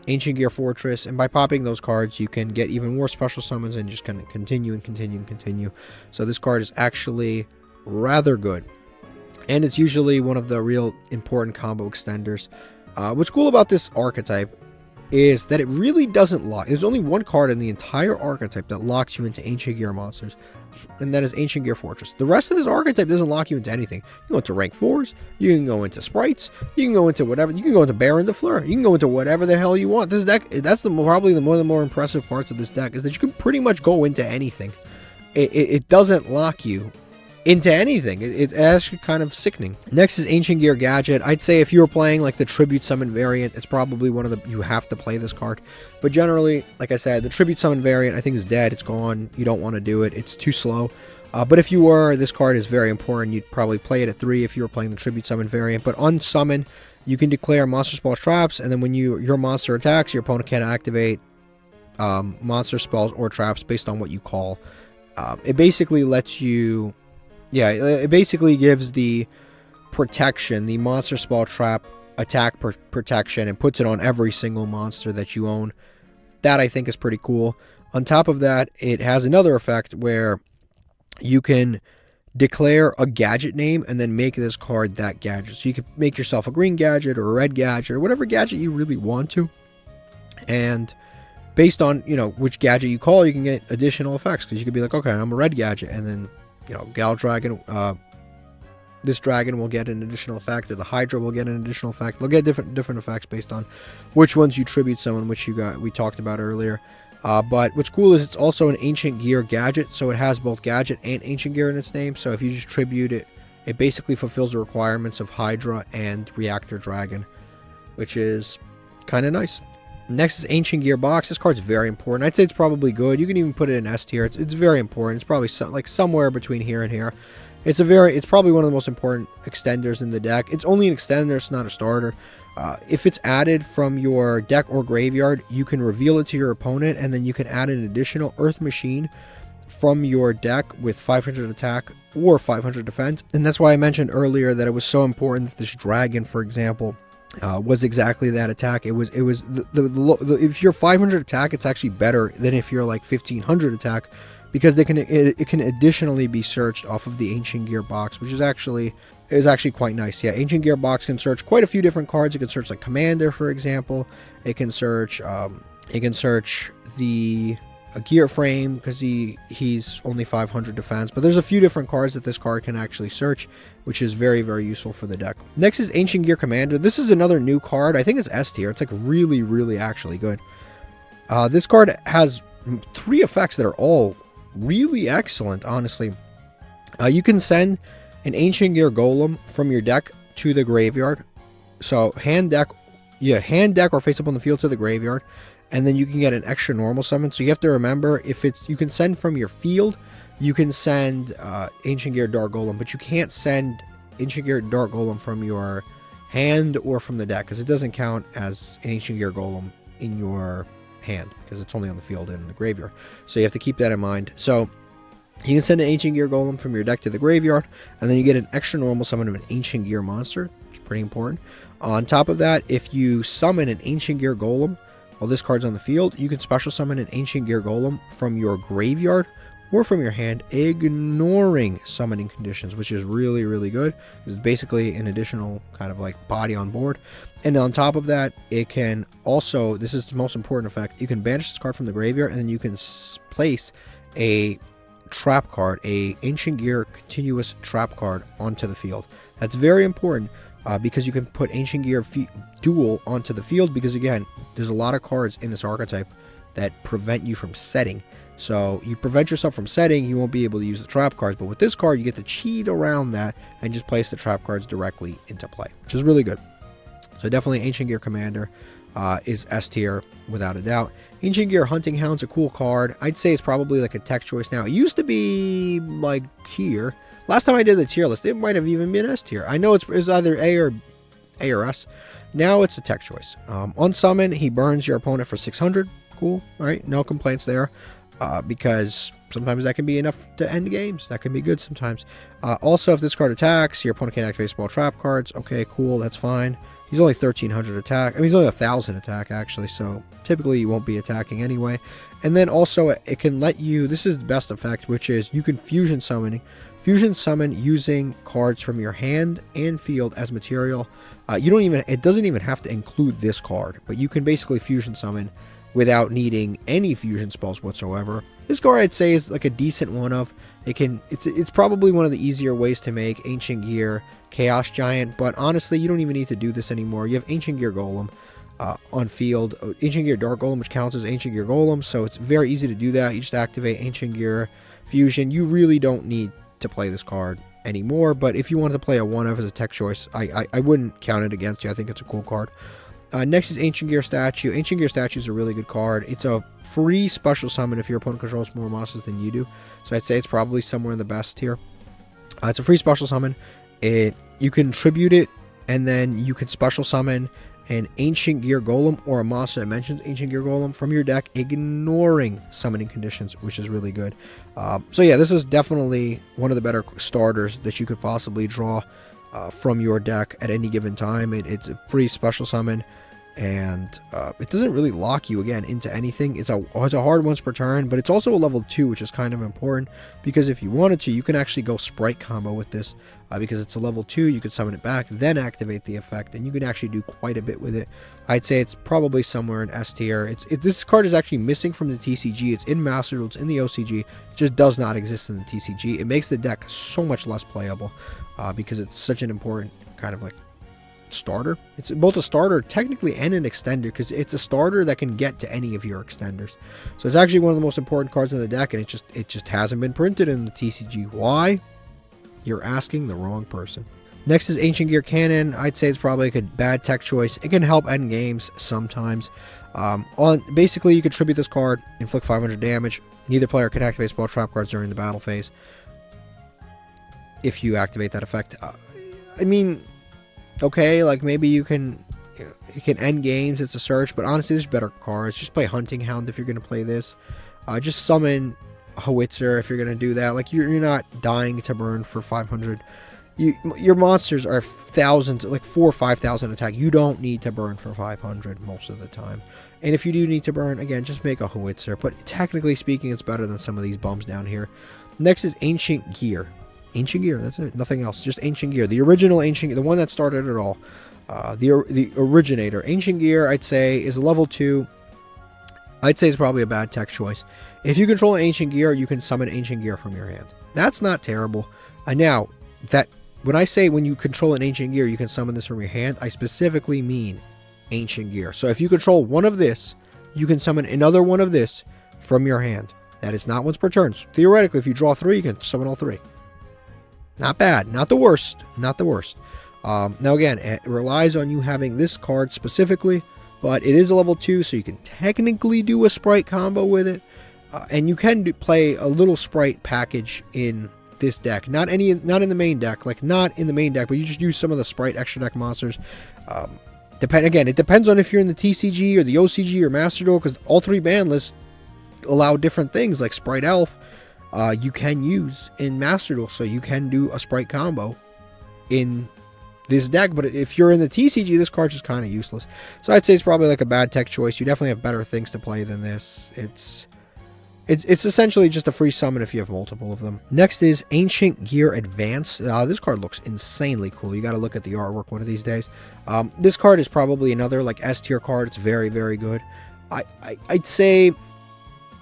Ancient Gear Fortress, and by popping those cards, you can get even more special summons and just kind of continue and continue and continue. So this card is actually rather good, and it's usually one of the real important combo extenders. What's cool about this archetype is that it really doesn't lock. There's only one card in the entire archetype that locks you into Ancient Gear monsters, and that is Ancient Gear Fortress. The rest of this archetype doesn't lock you into anything. You can go into rank 4s, you can go into sprites, you can go into whatever, you can go into Baron de Fleur, you can go into whatever the hell you want. This deck, that's probably one of the more impressive parts of this deck, is that you can pretty much go into anything. It doesn't lock you into anything. It's actually kind of sickening. Next is Ancient Gear Gadget. I'd say if you were playing like the Tribute Summon variant, it's probably one of the, you have to play this card. But generally, like I said, the Tribute Summon variant I think is dead. It's gone. You don't want to do it. It's too slow. But if you were, this card is very important. You'd probably play it at 3 if you were playing the Tribute Summon variant. But on Summon, you can declare monster spells traps, and then when your monster attacks, your opponent can activate monster spells or traps based on what you call. It basically lets you... Yeah, it basically gives the protection, the monster spell trap attack protection, and puts it on every single monster that you own. That I think is pretty cool. On top of that, it has another effect where you can declare a gadget name and then make this card that gadget. So you can make yourself a green gadget or a red gadget or whatever gadget you really want to. And based on, which gadget you call, you can get additional effects, because you could be like, okay, I'm a red gadget, and then, Gal Dragon, this dragon will get an additional effect, or the Hydra will get an additional effect. They'll get different effects based on which ones you tribute summon, which we talked about earlier. But what's cool is it's also an Ancient Gear gadget, so it has both gadget and Ancient Gear in its name. So if you just tribute it, it basically fulfills the requirements of Hydra and Reactor Dragon, which is kind of nice. Next is Ancient Gear Box. This card's very important. I'd say it's probably good. You can even put it in S tier. It's very important. It's probably somewhere between here and here. It's probably one of the most important extenders in the deck. It's only an extender, it's not a starter. If it's added from your deck or graveyard, you can reveal it to your opponent, and then you can add an additional Earth Machine from your deck with 500 attack or 500 defense. And that's why I mentioned earlier that it was so important that this dragon, for example, was exactly that attack. If you're 500 attack, it's actually better than if you're like 1500 attack, because it can additionally be searched off of the Ancient Gear Box, which is actually quite nice. Yeah, Ancient Gear Box can search quite a few different cards. It can search like Commander, for example. It can search the Gear Frame, because he's only 500 defense. But there's a few different cards that this card can actually search, which is very, very useful for the deck. Next is Ancient Gear Commander. This is another new card. I think it's S tier. It's like really, really actually good. This card has 3 effects that are all really excellent, honestly. You can send an Ancient Gear Golem from your deck to the graveyard. So hand deck or face up on the field to the graveyard, and then you can get an extra normal summon. So you have to remember, you can send from your field, you can send Ancient Gear Dark Golem, but you can't send Ancient Gear Dark Golem from your hand or from the deck, because it doesn't count as an Ancient Gear Golem in your hand, because it's only on the field and in the graveyard. So you have to keep that in mind. So you can send an Ancient Gear Golem from your deck to the graveyard, and then you get an extra normal summon of an Ancient Gear monster, which is pretty important. On top of that, if you summon an Ancient Gear Golem while this card's on the field, you can special summon an Ancient Gear Golem from your graveyard or from your hand, ignoring summoning conditions, which is really, really good. It's basically an additional kind of like body on board. And on top of that, it can also, this is the most important effect, you can banish this card from the graveyard, and then you can place a trap card, a Ancient Gear continuous trap card, onto the field. That's very important, because you can put Ancient Gear Duel onto the field, because again, there's a lot of cards in this archetype that prevent you from setting. So you prevent yourself from setting, you won't be able to use the trap cards, but with this card you get to cheat around that and just place the trap cards directly into play, which is really good. So definitely Ancient Gear Commander is S tier without a doubt. Ancient Gear Hunting Hound's a cool card. I'd say it's probably like a tech choice now. It used to be like tier. Last time I did the tier list, it might have even been S tier. I know it's either A or S. Now it's a tech choice. On summon, he burns your opponent for 600. Cool. All right, no complaints there. Because sometimes that can be enough to end games. That can be good sometimes. Also, if this card attacks, your opponent can't activate small trap cards. Okay, cool, that's fine. He's only 1300 attack. I mean, he's only 1000 attack, actually, so typically you won't be attacking anyway. And then also, it can let you, this is the best effect, which is you can fusion summon using cards from your hand and field as material. It doesn't even have to include this card, but you can basically fusion summon without needing any fusion spells whatsoever. This card, I'd say, is like a decent one of. It's probably one of the easier ways to make Ancient Gear Chaos Giant, but honestly, you don't even need to do this anymore. You have Ancient Gear Golem on field, Ancient Gear Dark Golem, which counts as Ancient Gear Golem, so it's very easy to do that. You just activate Ancient Gear Fusion. You really don't need to play this card anymore, but if you wanted to play a one-of as a tech choice, I wouldn't count it against you. I think it's a cool card. Next is Ancient Gear Statue. Ancient Gear Statue is a really good card. It's a free special summon if your opponent controls more monsters than you do. So I'd say it's probably somewhere in the best tier. It's a free special summon. You can tribute it, and then you can special summon an Ancient Gear Golem or a monster that mentions Ancient Gear Golem from your deck, ignoring summoning conditions, which is really good. So yeah, this is definitely one of the better starters that you could possibly draw from your deck at any given time. It's a free special summon, and it doesn't really lock you again into anything. It's a hard once per turn, but it's also a level 2, which is kind of important, because if you wanted to, you can actually go sprite combo with this, because it's a level 2. You could summon it back, then activate the effect, and you can actually do quite a bit with it. I'd say it's probably somewhere in S tier. This card is actually missing from the TCG. It's in Master Duel, it's in the OCG. It just does not exist in the TCG. It makes the deck so much less playable, because it's such an important kind of like starter. It's both a starter technically and an extender, because it's a starter that can get to any of your extenders. So it's actually one of the most important cards in the deck, and it just hasn't been printed in the TCG. Why? You're asking the wrong person. Next is Ancient Gear Cannon. I'd say it's probably like a bad tech choice. It can help end games sometimes. Basically, you can tribute this card, inflict 500 damage. Neither player can activate spell trap cards during the battle phase if you activate that effect. I mean, okay, like maybe you can end games. It's a search, but honestly, there's better cards. Just play Hunting Hound if you're going to play this. Just summon Howitzer if you're going to do that. Like you're not dying to burn for 500. Your monsters are thousands, like 4,000 or 5,000 attack. You don't need to burn for 500 most of the time. And if you do need to burn, again, just make a Howitzer. But technically speaking, it's better than some of these bums down here. Next is Ancient Gear. Ancient Gear, that's it. Nothing else. Just Ancient Gear. The original Ancient Gear, the one that started it all. The originator. Ancient Gear, I'd say, is a level 2. I'd say it's probably a bad tech choice. If you control Ancient Gear, you can summon Ancient Gear from your hand. That's not terrible. Now, when I say when you control an Ancient Gear, you can summon this from your hand, I specifically mean Ancient Gear. So if you control one of this, you can summon another one of this from your hand. That is not once per turn. So theoretically, if you draw 3, you can summon all 3. Not bad. Not the worst. Not the worst. Now again, it relies on you having this card specifically, but it is a level 2, so you can technically do a sprite combo with it. And you can play a little sprite package in this deck, not in the main deck, but you just use some of the sprite extra deck monsters. It depends on if you're in the TCG or the OCG or Master Duel, because all 3 ban lists allow different things, like Sprite Elf you can use in Master Duel, so you can do a sprite combo in this deck. But if you're in the TCG, this card's just kind of useless. So I'd say it's probably like a bad tech choice. You definitely have better things to play than this. It's essentially just a free summon if you have multiple of them. Next is Ancient Gear Advance. This card looks insanely cool. You got to look at the artwork one of these days. This card is probably another like S tier card. It's very, very good. I'd say,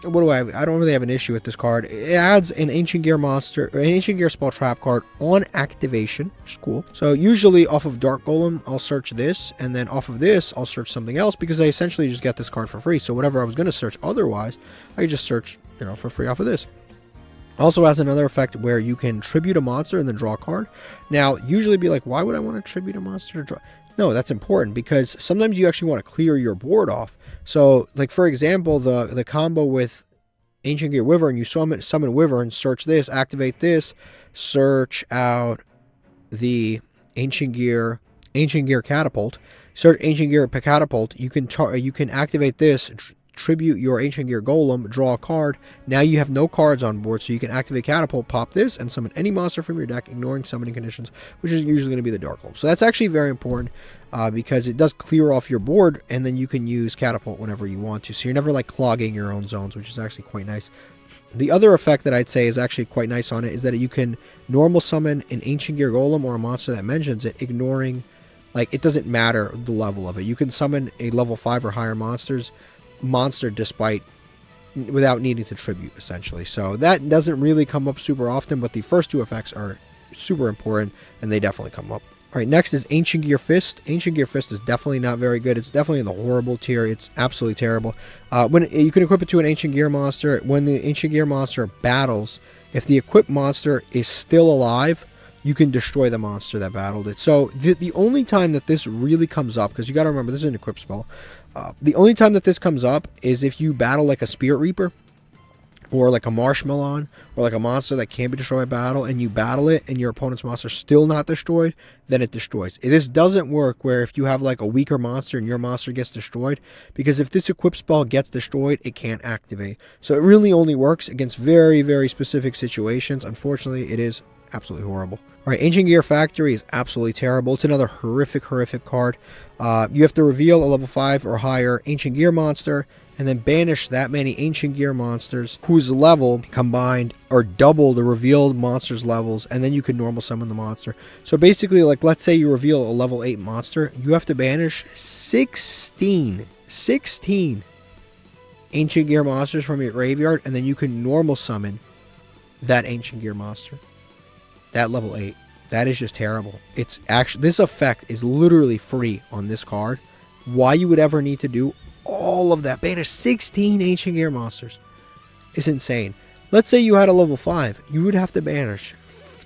what do I have? I don't really have an issue with this card. It adds an Ancient Gear monster, or an Ancient Gear spell trap card on activation, which is cool. So usually off of Dark Golem, I'll search this, and then off of this, I'll search something else, because I essentially just get this card for free. So whatever I was going to search otherwise, I could just search, for free off of this. Also has another effect where you can tribute a monster and then draw a card. Now, usually be like, why would I want to tribute a monster to draw? No, that's important, because sometimes you actually want to clear your board off. So, like for example, the combo with Ancient Gear Wyvern, you summon Wyvern, search this, activate this, search out the Ancient Gear Catapult, search Ancient Gear Catapult. You can activate this, tribute your Ancient Gear Golem, draw a card. Now you have no cards on board, so you can activate Catapult, pop this, and summon any monster from your deck, ignoring summoning conditions, which is usually going to be the Dark Golem. So that's actually very important, because it does clear off your board, and then you can use Catapult whenever you want to. So you're never like clogging your own zones, which is actually quite nice. The other effect that I'd say is actually quite nice on it is that you can normal summon an Ancient Gear Golem or a monster that mentions it, ignoring, like, it doesn't matter the level of it. You can summon a level 5 or higher monster without needing to tribute, essentially. So that doesn't really come up super often, but the first 2 effects are super important, and they definitely come up. All right, next is Ancient Gear Fist. Ancient Gear Fist is definitely not very good. It's definitely in the horrible tier. It's absolutely terrible. When you can equip it to an Ancient Gear monster, when the Ancient Gear monster battles, if the equipped monster is still alive, you can destroy the monster that battled it. So the only time that this really comes up, because you got to remember this is an equip spell, the only time that this comes up is if you battle like a Spirit Reaper, or like a Marshmallow, or like a monster that can't be destroyed by battle, and you battle it and your opponent's monster still not destroyed, then it destroys. This doesn't work where if you have like a weaker monster and your monster gets destroyed, because if this equip spell gets destroyed, it can't activate. So it really only works against very, very specific situations. Unfortunately, it is Absolutely horrible. All right, Ancient Gear Factory is absolutely terrible. It's another horrific card. You have to reveal a level 5 or higher Ancient Gear monster, and then banish that many Ancient Gear monsters whose level combined are double the revealed monster's levels, and then you can normal summon the monster. So basically, like, let's say you reveal a level 8 monster, you have to banish 16 Ancient Gear monsters from your graveyard, and then you can normal summon that Ancient Gear monster. That level 8. That is just terrible. It's actually, this effect is literally free on this card. Why you would ever need to do all of that, banish 16 Ancient Gear monsters, is insane. Let's say you had a level 5. You would have to banish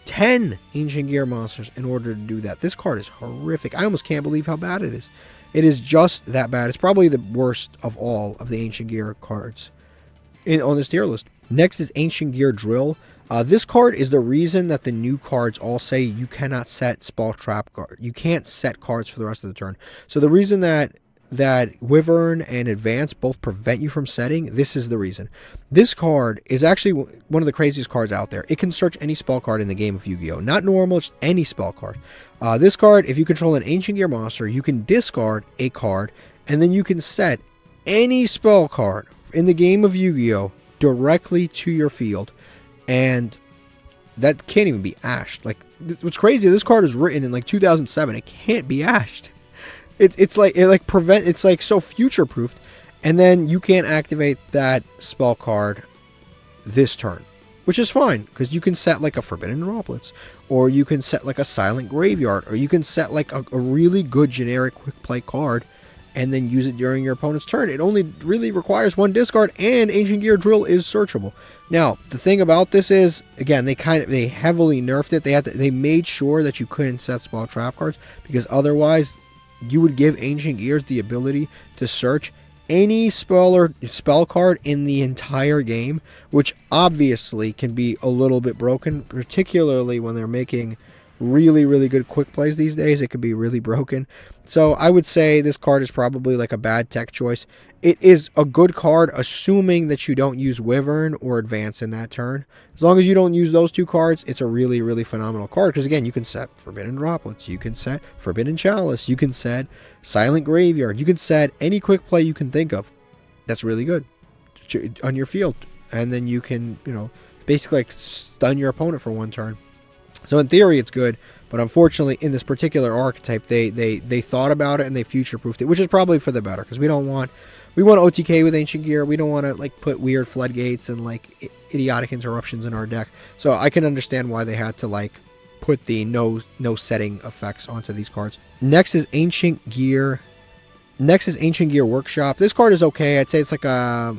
10 Ancient Gear monsters in order to do that. This card is horrific. I almost can't believe how bad it is. It is just that bad. It's probably the worst of all of the Ancient Gear cards on this tier list. Next is Ancient Gear Drill. This card is the reason that the new cards all say you cannot set spell trap card. You can't set cards for the rest of the turn. So the reason that Wyvern and Advance both prevent you from setting, this is the reason. This card is actually one of the craziest cards out there. It can search any spell card in the game of Yu-Gi-Oh! Not normal, just any spell card. This card, if you control an Ancient Gear monster, you can discard a card, and then you can set any spell card in the game of Yu-Gi-Oh! Directly to your field. And that can't even be ashed. Like, what's crazy, this card was written in like 2007. It can't be ashed. It's like so future proofed, and then you can't activate that spell card this turn, which is fine because you can set like a Forbidden Droplets, or you can set like a Silent Graveyard, or you can set like a really good generic quick play card and then use it during your opponent's turn. It only really requires one discard, and Ancient Gear Drill is searchable. Now, the thing about this is, again, they heavily nerfed it. They made sure that you couldn't set spell trap cards, because otherwise you would give Ancient Gears the ability to search any spell card in the entire game, which obviously can be a little bit broken, particularly when they're making really good quick plays these days. It could be really broken. So I would say this card is probably like a bad tech choice. It is a good card, assuming that you don't use Wyvern or Advance in that turn. As long as you don't use those two cards, it's a really phenomenal card. Because again, you can set Forbidden Droplets, you can set Forbidden Chalice, you can set Silent Graveyard, you can set any quick play you can think of. That's really good on your field. And then you can, basically like stun your opponent for one turn. So in theory, it's good, but unfortunately, in this particular archetype, they thought about it and they future-proofed it, which is probably for the better, because we want OTK with Ancient Gear. We don't want to like put weird floodgates and like idiotic interruptions in our deck. So I can understand why they had to like put the no setting effects onto these cards. Next is Ancient Gear Workshop. This card is okay. I'd say it's like a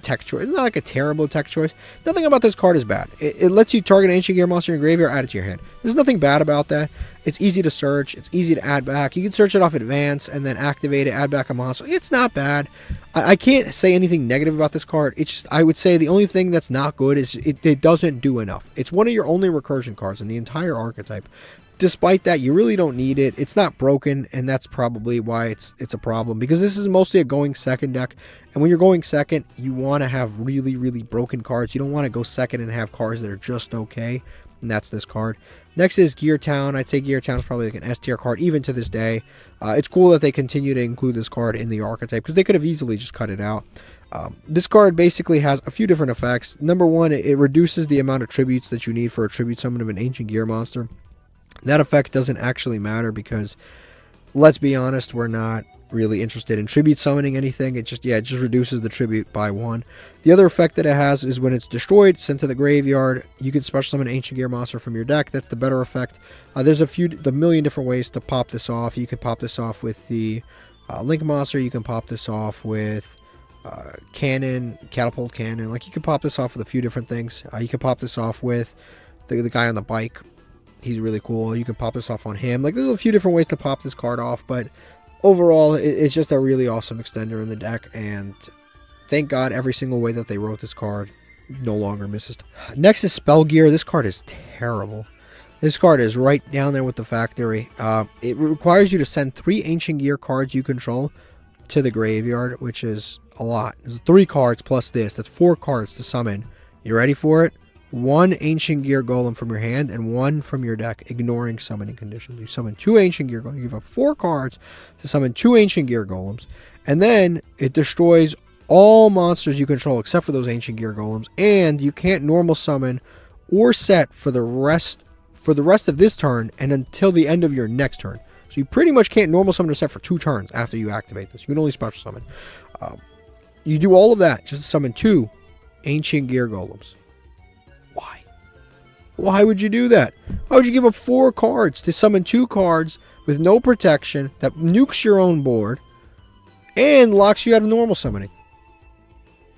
tech choice. It's not like a terrible tech choice. Nothing about this card is bad. It lets you target an Ancient Gear monster in your graveyard, add it to your hand. There's nothing bad about that. It's easy to search. It's easy to add back. You can search it off Advance and then activate it, add back a monster. It's not bad. I can't say anything negative about this card. It's just, I would say the only thing that's not good is it doesn't do enough. It's one of your only recursion cards in the entire archetype. Despite that, you really don't need it. It's not broken, and that's probably why it's a problem, because this is mostly a going second deck, and when you're going second, you want to have really broken cards. You don't want to go second and have cards that are just okay, and that's this card. Next is Gear Town. I'd say Gear Town is probably like an S tier card even to this day. It's cool that they continue to include this card in the archetype, because they could have easily just cut it out. This card basically has a few different effects. Number one, it reduces the amount of tributes that you need for a tribute summon of an Ancient Gear monster. That effect doesn't actually matter because, let's be honest, we're not really interested in tribute summoning anything. It just reduces the tribute by 1. The other effect that it has is when it's destroyed, sent to the graveyard, you can special summon an Ancient Gear monster from your deck. That's the better effect. There's a million different ways to pop this off. You can pop this off with the Link monster. You can pop this off with cannon, catapult cannon. Like, you can pop this off with a few different things. You can pop this off with the guy on the bike. He's really cool. You can pop this off on him. Like, there's a few different ways to pop this card off, but overall, it's just a really awesome extender in the deck, and thank God every single way that they wrote this card no longer misses. Next is Spell Gear. This card is terrible. This card is right down there with the factory. It requires you to send 3 Ancient Gear cards you control to the graveyard, which is a lot. There's 3 cards plus this. That's 4 cards to summon. You ready for it? 1 Ancient Gear Golem from your hand and 1 from your deck, ignoring summoning conditions. You summon 2 Ancient Gear Golems. You give up 4 cards to summon 2 Ancient Gear Golems, and then it destroys all monsters you control except for those Ancient Gear Golems, and you can't normal summon or set for the rest of this turn and until the end of your next turn. So you pretty much can't normal summon or set for 2 turns after you activate this. You can only special summon. You do all of that just to summon 2 Ancient Gear Golems. Why? Why would you do that? Why would you give up 4 cards to summon 2 cards with no protection that nukes your own board and locks you out of normal summoning?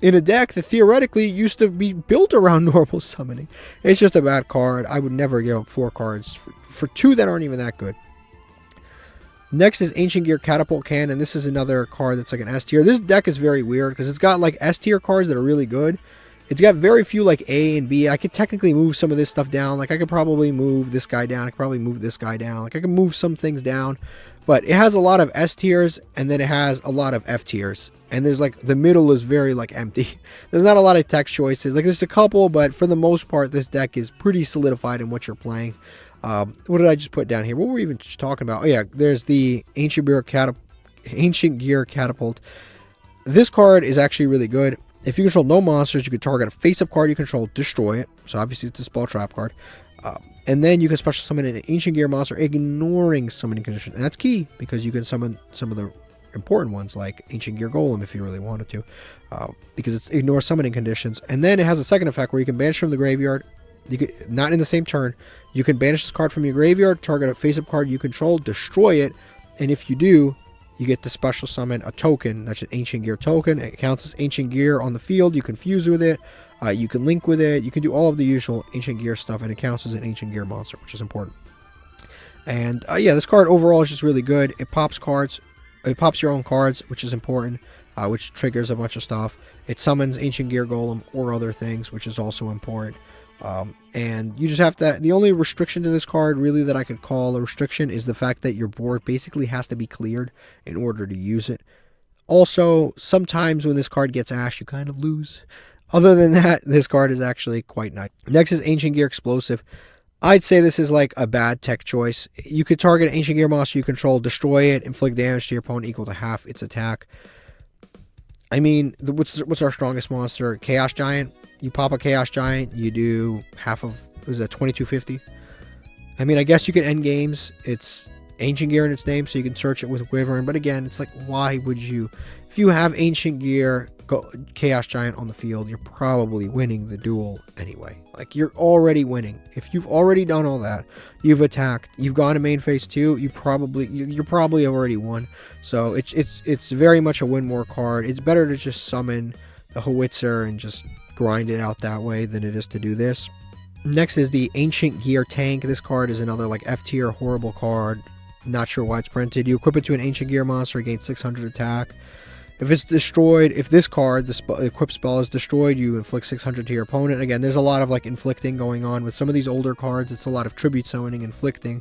In a deck that theoretically used to be built around normal summoning. It's just a bad card. I would never give up 4 cards for 2 that aren't even that good. Next is Ancient Gear Catapult Cannon. This is another card that's like an S tier. This deck is very weird because it's got like S tier cards that are really good. It's got very few like A and B. I could technically move some of this stuff down. Like I could probably move this guy down. I could probably move this guy down. Like I can move some things down. But it has a lot of S tiers and then it has a lot of F tiers. And there's like the middle is very like empty. There's not a lot of text choices. Like there's a couple, but for the most part, this deck is pretty solidified in what you're playing. What did I just put down here? What were we even just talking about? Oh yeah, there's the Ancient Gear Catapult. This card is actually really good. If you control no monsters, you can target a face-up card you control, destroy it. So obviously it's a spell trap card. And then you can special summon an Ancient Gear monster, ignoring summoning conditions. And that's key, because you can summon some of the important ones, like Ancient Gear Golem, if you really wanted to. Because it's ignore summoning conditions. And then it has a second effect where you can banish from the graveyard. You could, not in the same turn. You can banish this card from your graveyard, target a face-up card you control, destroy it. And if you do, you get to special summon a token. That's an Ancient Gear token. It counts as Ancient Gear on the field. You can fuse with it. You can link with it. You can do all of the usual Ancient Gear stuff, and it counts as an Ancient Gear monster, which is important. And yeah, this card overall is just really good. It pops cards. It pops your own cards, which is important, which triggers a bunch of stuff. It summons Ancient Gear Golem or other things, which is also important. And you just have to, the only restriction to this card really that I could call a restriction is the fact that your board basically has to be cleared in order to use it. Also, sometimes when this card gets ashed, you kind of lose. Other than that, this card is actually quite nice. Next is Ancient Gear Explosive. I'd say this is like a bad tech choice. You could target an Ancient Gear monster you control, destroy it, inflict damage to your opponent equal to half its attack. I mean, what's our strongest monster? Chaos Giant. You pop a Chaos Giant, you do half of, was that 2250? I mean, I guess you can end games. It's Ancient Gear in its name, so you can search it with Wyvern. But again, it's like, why would you? If you have Ancient Gear Chaos Giant on the field, you're probably winning the duel anyway. Like, you're already winning. If you've already done all that, you've attacked, you've gone to main phase 2, you're probably already won. So it's very much a win more card. It's better to just summon the Howitzer and just grind it out that way than it is to do this. Next is the Ancient Gear Tank. This card is another like F tier horrible card. Not sure why it's printed. You equip it to an Ancient Gear monster, gain 600 attack. If it's destroyed, if this card, the equipped spell is destroyed, you inflict 600 to your opponent. Again, there's a lot of like inflicting going on with some of these older cards. It's a lot of tribute summoning, inflicting.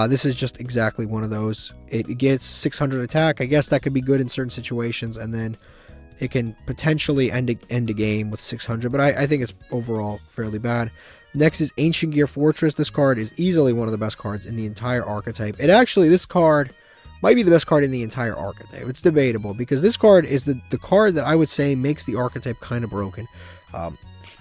This is just exactly one of those. It gets 600 attack. I guess that could be good in certain situations, and then it can potentially end a game with 600, but I think it's overall fairly bad. Next is Ancient Gear Fortress. This card is easily one of the best cards in the entire archetype. This card might be the best card in the entire archetype. It's debatable, because this card is the card that I would say makes the archetype kind of broken.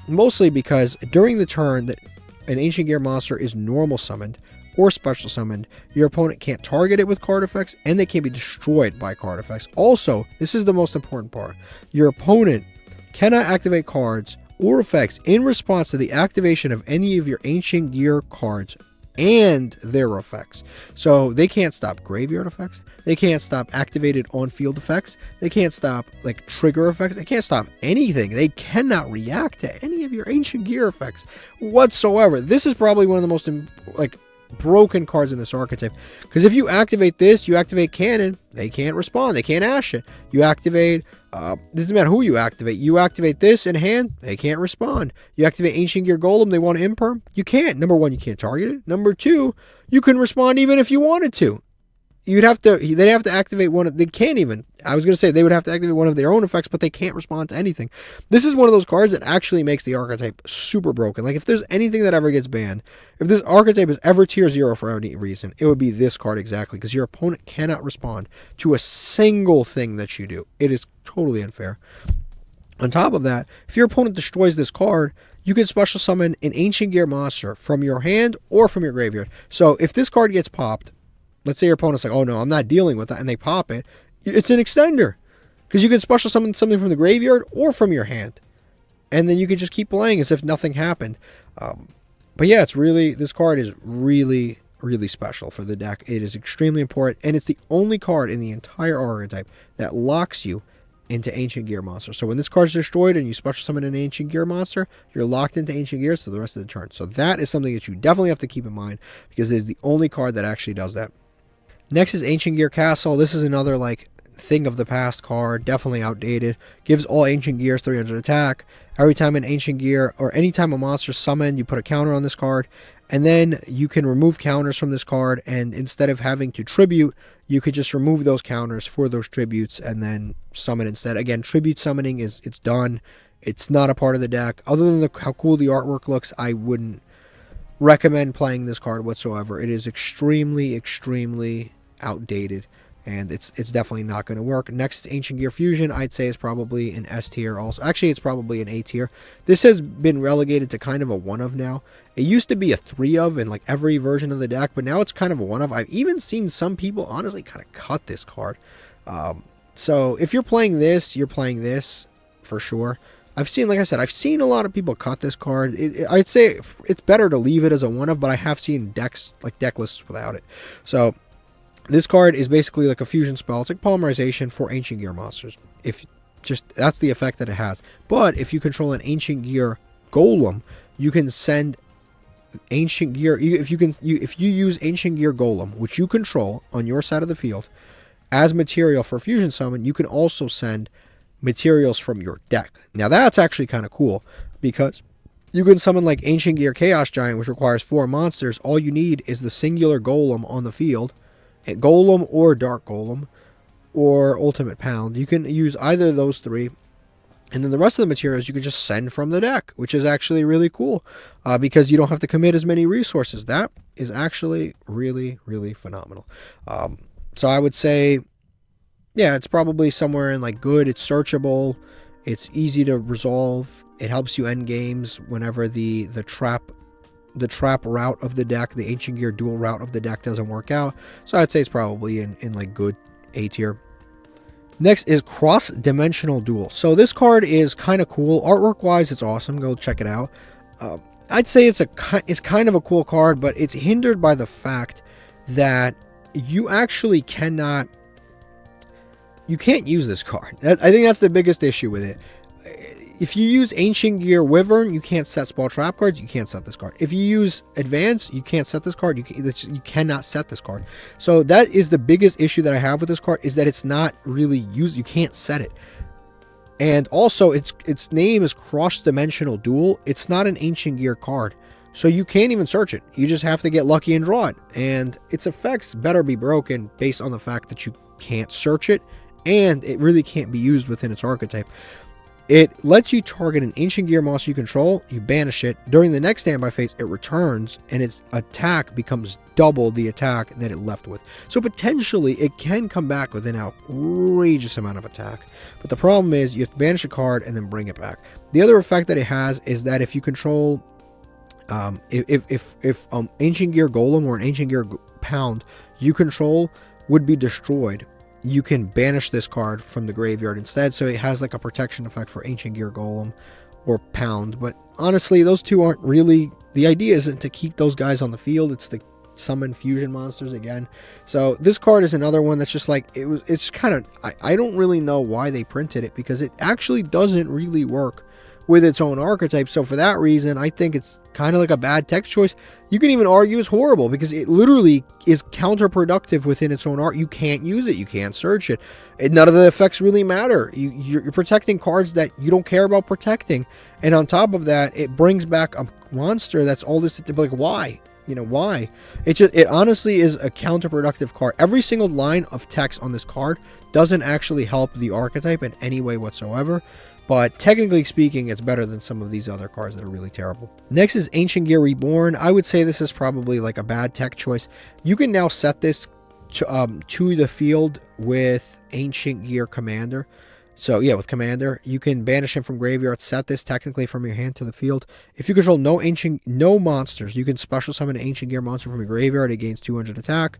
Mostly because during the turn that an Ancient Gear monster is normal summoned or special summoned, your opponent can't target it with card effects, and they can't be destroyed by card effects. Also, this is the most important part. Your opponent cannot activate cards or effects in response to the activation of any of your Ancient Gear cards and their effects. So they can't stop graveyard effects, they can't stop activated on-field effects, they can't stop like trigger effects, they can't stop anything. They cannot react to any of your Ancient Gear effects whatsoever. This is probably one of the most like broken cards in this archetype, because if you activate this, you activate Cannon, they can't respond, they can't ash it. You activate doesn't matter who you activate this in hand, they can't respond. You activate Ancient Gear Golem, they want to imperm, you can't. Number one, you can't target it. Number two, you can respond even if you wanted to. they'd have to activate one of, they can't even, I was going to say they would have to activate one of their own effects, but they can't respond to anything. This is one of those cards that actually makes the archetype super broken. Like if there's anything that ever gets banned, if this archetype is ever tier 0 for any reason, it would be this card exactly, because your opponent cannot respond to a single thing that you do. It is totally unfair. On top of that, if your opponent destroys this card, you can special summon an Ancient Gear monster from your hand or from your graveyard. So if this card gets popped, let's say your opponent's like, oh no, I'm not dealing with that, and they pop it, it's an extender. Because you can special summon something from the graveyard or from your hand. And then you can just keep playing as if nothing happened. But yeah, this card is really, really special for the deck. It is extremely important, and it's the only card in the entire archetype that locks you into Ancient Gear monster. So when this card is destroyed and you special summon an Ancient Gear monster, you're locked into Ancient Gears for the rest of the turn. So that is something that you definitely have to keep in mind, because it is the only card that actually does that. Next is Ancient Gear Castle. This is another like thing of the past card, definitely outdated. Gives all Ancient Gears 300 attack. Every time an Ancient Gear, or anytime a monster summoned, you put a counter on this card, and then you can remove counters from this card, and instead of having to tribute, you could just remove those counters for those tributes and then summon instead. Again, tribute summoning it's done. It's not a part of the deck. Other than how cool the artwork looks, I wouldn't recommend playing this card whatsoever. It is extremely, extremely outdated, and it's definitely not going to work. Next, Ancient Gear Fusion, I'd say is probably an S tier also. Actually, it's probably an A tier. This has been relegated to kind of a 1 of now. It used to be a 3 of in like every version of the deck, but now it's kind of a 1 of. I've even seen some people honestly kind of cut this card. So if you're playing this, you're playing this for sure. I've seen, like I said, I've seen a lot of people cut this card. I'd say it's better to leave it as a 1 of, but I have seen decks, like deck lists without it. So this card is basically like a fusion spell. It's like polymerization for Ancient Gear monsters. That's the effect that it has. But if you control an Ancient Gear Golem, you can send Ancient Gear. If you use Ancient Gear Golem, which you control on your side of the field, as material for fusion summon, you can also send materials from your deck. Now that's actually kind of cool, because you can summon like Ancient Gear Chaos Giant, which requires 4 monsters. All you need is the singular Golem on the field. Golem or Dark Golem or Ultimate Pound. You can use either of those 3, and then the rest of the materials you can just send from the deck, which is actually really cool, because you don't have to commit as many resources. That is actually really, really phenomenal. So I would say, yeah, it's probably somewhere in like good. It's searchable, it's easy to resolve, it helps you end games whenever the trap route of the deck, the Ancient Gear duel route of the deck doesn't work out. So I'd say it's probably in like good A tier. Next is Cross Dimensional Duel. So this card is kind of cool. Artwork wise, it's awesome. Go check it out. I'd say it's kind of a cool card, but it's hindered by the fact that you actually can't use this card. I think that's the biggest issue with it. If you use Ancient Gear Wyvern, you can't set Spell Trap cards. You can't set this card. If you use Advance, you can't set this card. You cannot set this card. So that is the biggest issue that I have with this card, is that it's not really used. You can't set it. And also, its name is Cross Dimensional Duel. It's not an Ancient Gear card, so you can't even search it. You just have to get lucky and draw it. And its effects better be broken based on the fact that you can't search it, and it really can't be used within its archetype. It lets you target an Ancient Gear monster you control, you banish it. During the next standby phase, it returns, and its attack becomes double the attack that it left with. So potentially, it can come back with an outrageous amount of attack. But the problem is, you have to banish a card and then bring it back. The other effect that it has is that if you control, if Ancient Gear Golem or an Ancient Gear Pound you control would be destroyed, you can banish this card from the graveyard instead, so it has like a protection effect for Ancient Gear Golem or Pound. But honestly, those two aren't really, the idea isn't to keep those guys on the field, it's to summon fusion monsters again. So this card is another one that's just like, it's kind of, I don't really know why they printed it, because it actually doesn't really work with its own archetype. So for that reason, I think it's kind of like a bad text choice. You can even argue it's horrible, because it literally is counterproductive within its own art. You can't use it, you can't search it, none of the effects really matter. You're protecting cards that you don't care about protecting, and on top of that, it brings back a monster that's all this, like, why? You know, why? It honestly is a counterproductive card. Every single line of text on this card doesn't actually help the archetype in any way whatsoever. But technically speaking, it's better than some of these other cards that are really terrible. Next is Ancient Gear Reborn. I would say this is probably like a bad tech choice. You can now set this to the field with Ancient Gear Commander. So yeah, with Commander, you can banish him from graveyard, set this technically from your hand to the field. If you control no monsters, you can special summon an Ancient Gear monster from your graveyard. It gains 200 attack.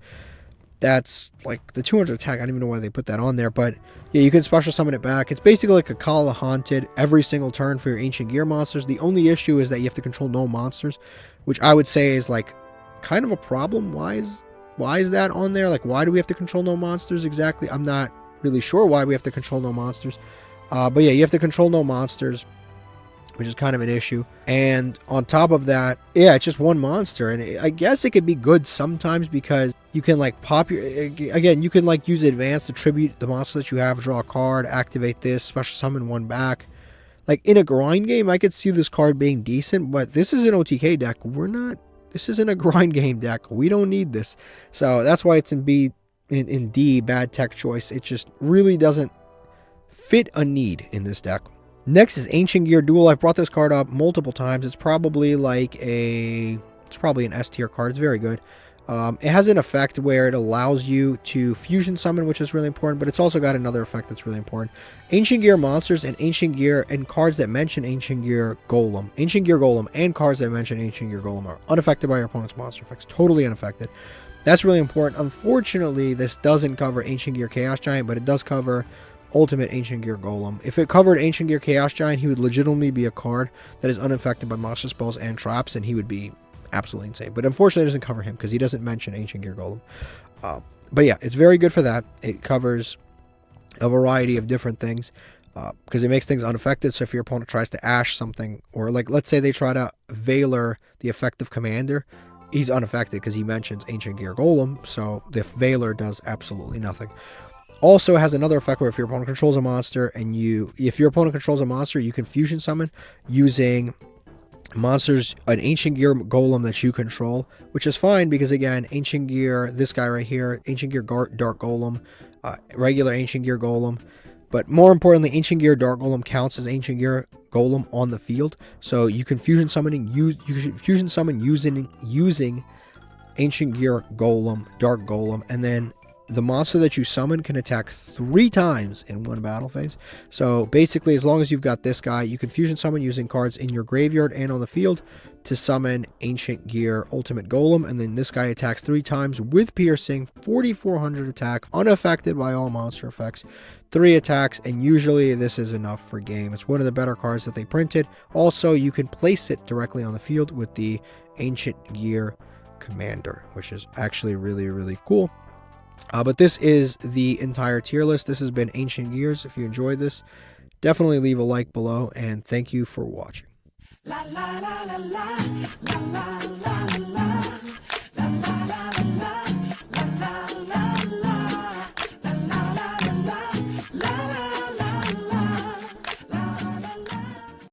That's like the 200 attack. I don't even know why they put that on there, but yeah, you can special summon it back. It's basically like a Kala Haunted every single turn for your Ancient Gear monsters. The only issue is that you have to control no monsters, which I would say is like kind of a problem. Why is that on there? Like, why do we have to control no monsters exactly? I'm not really sure why we have to control no monsters. But yeah, you have to control no monsters, which is kind of an issue. And on top of that, yeah, it's just one monster. And I guess it could be good sometimes because you can like again, you can like use advance to tribute the monster that you have, draw a card, activate this, special summon one back. Like in a grind game, I could see this card being decent, but this is an OTK deck. This isn't a grind game deck. We don't need this. So that's why it's in B. In D, bad tech choice. It just really doesn't fit a need in this deck. Next is Ancient Gear Duel. I've brought this card up multiple times. It's probably an S tier card. It's very good. It has an effect where it allows you to fusion summon, which is really important, but it's also got another effect that's really important. Ancient Gear monsters and Ancient Gear and cards that mention Ancient Gear Golem. Ancient Gear Golem and cards that mention Ancient Gear Golem are unaffected by your opponent's monster effects. Totally unaffected. That's really important. Unfortunately, this doesn't cover Ancient Gear Chaos Giant, but it does cover Ultimate Ancient Gear Golem. If it covered Ancient Gear Chaos Giant, he would legitimately be a card that is unaffected by monster spells and traps, and he would be absolutely insane. But unfortunately, it doesn't cover him because he doesn't mention Ancient Gear Golem. But yeah, it's very good for that. It covers a variety of different things because it makes things unaffected. So if your opponent tries to Ash something, or like let's say they try to Veiler the effective commander, he's unaffected because he mentions Ancient Gear Golem, so the Veiler does absolutely nothing. Also has another effect where if your opponent controls a monster and if your opponent controls a monster, you can fusion summon using monsters, an Ancient Gear Golem that you control, which is fine because again, Ancient Gear, this guy right here, Ancient Gear Dark Golem, regular Ancient Gear Golem, but more importantly, Ancient Gear Dark Golem counts as Ancient Gear Golem on the field, so you can fusion summon using Ancient Gear Golem, Dark Golem, and then the monster that you summon can attack 3 times in one battle phase. So basically, as long as you've got this guy, you can fusion summon using cards in your graveyard and on the field to summon Ancient Gear Ultimate Golem, and then this guy attacks 3 times with piercing, 4400 attack, unaffected by all monster effects, 3 attacks, and usually this is enough for game. It's one of the better cards that they printed. Also, you can place it directly on the field with the Ancient Gear Commander, which is actually really, really cool. But this is the entire tier list. This has been Ancient Gears. If you enjoyed this, definitely leave a like below, and thank you for watching. La, la, la, la, la, la, la, la, la.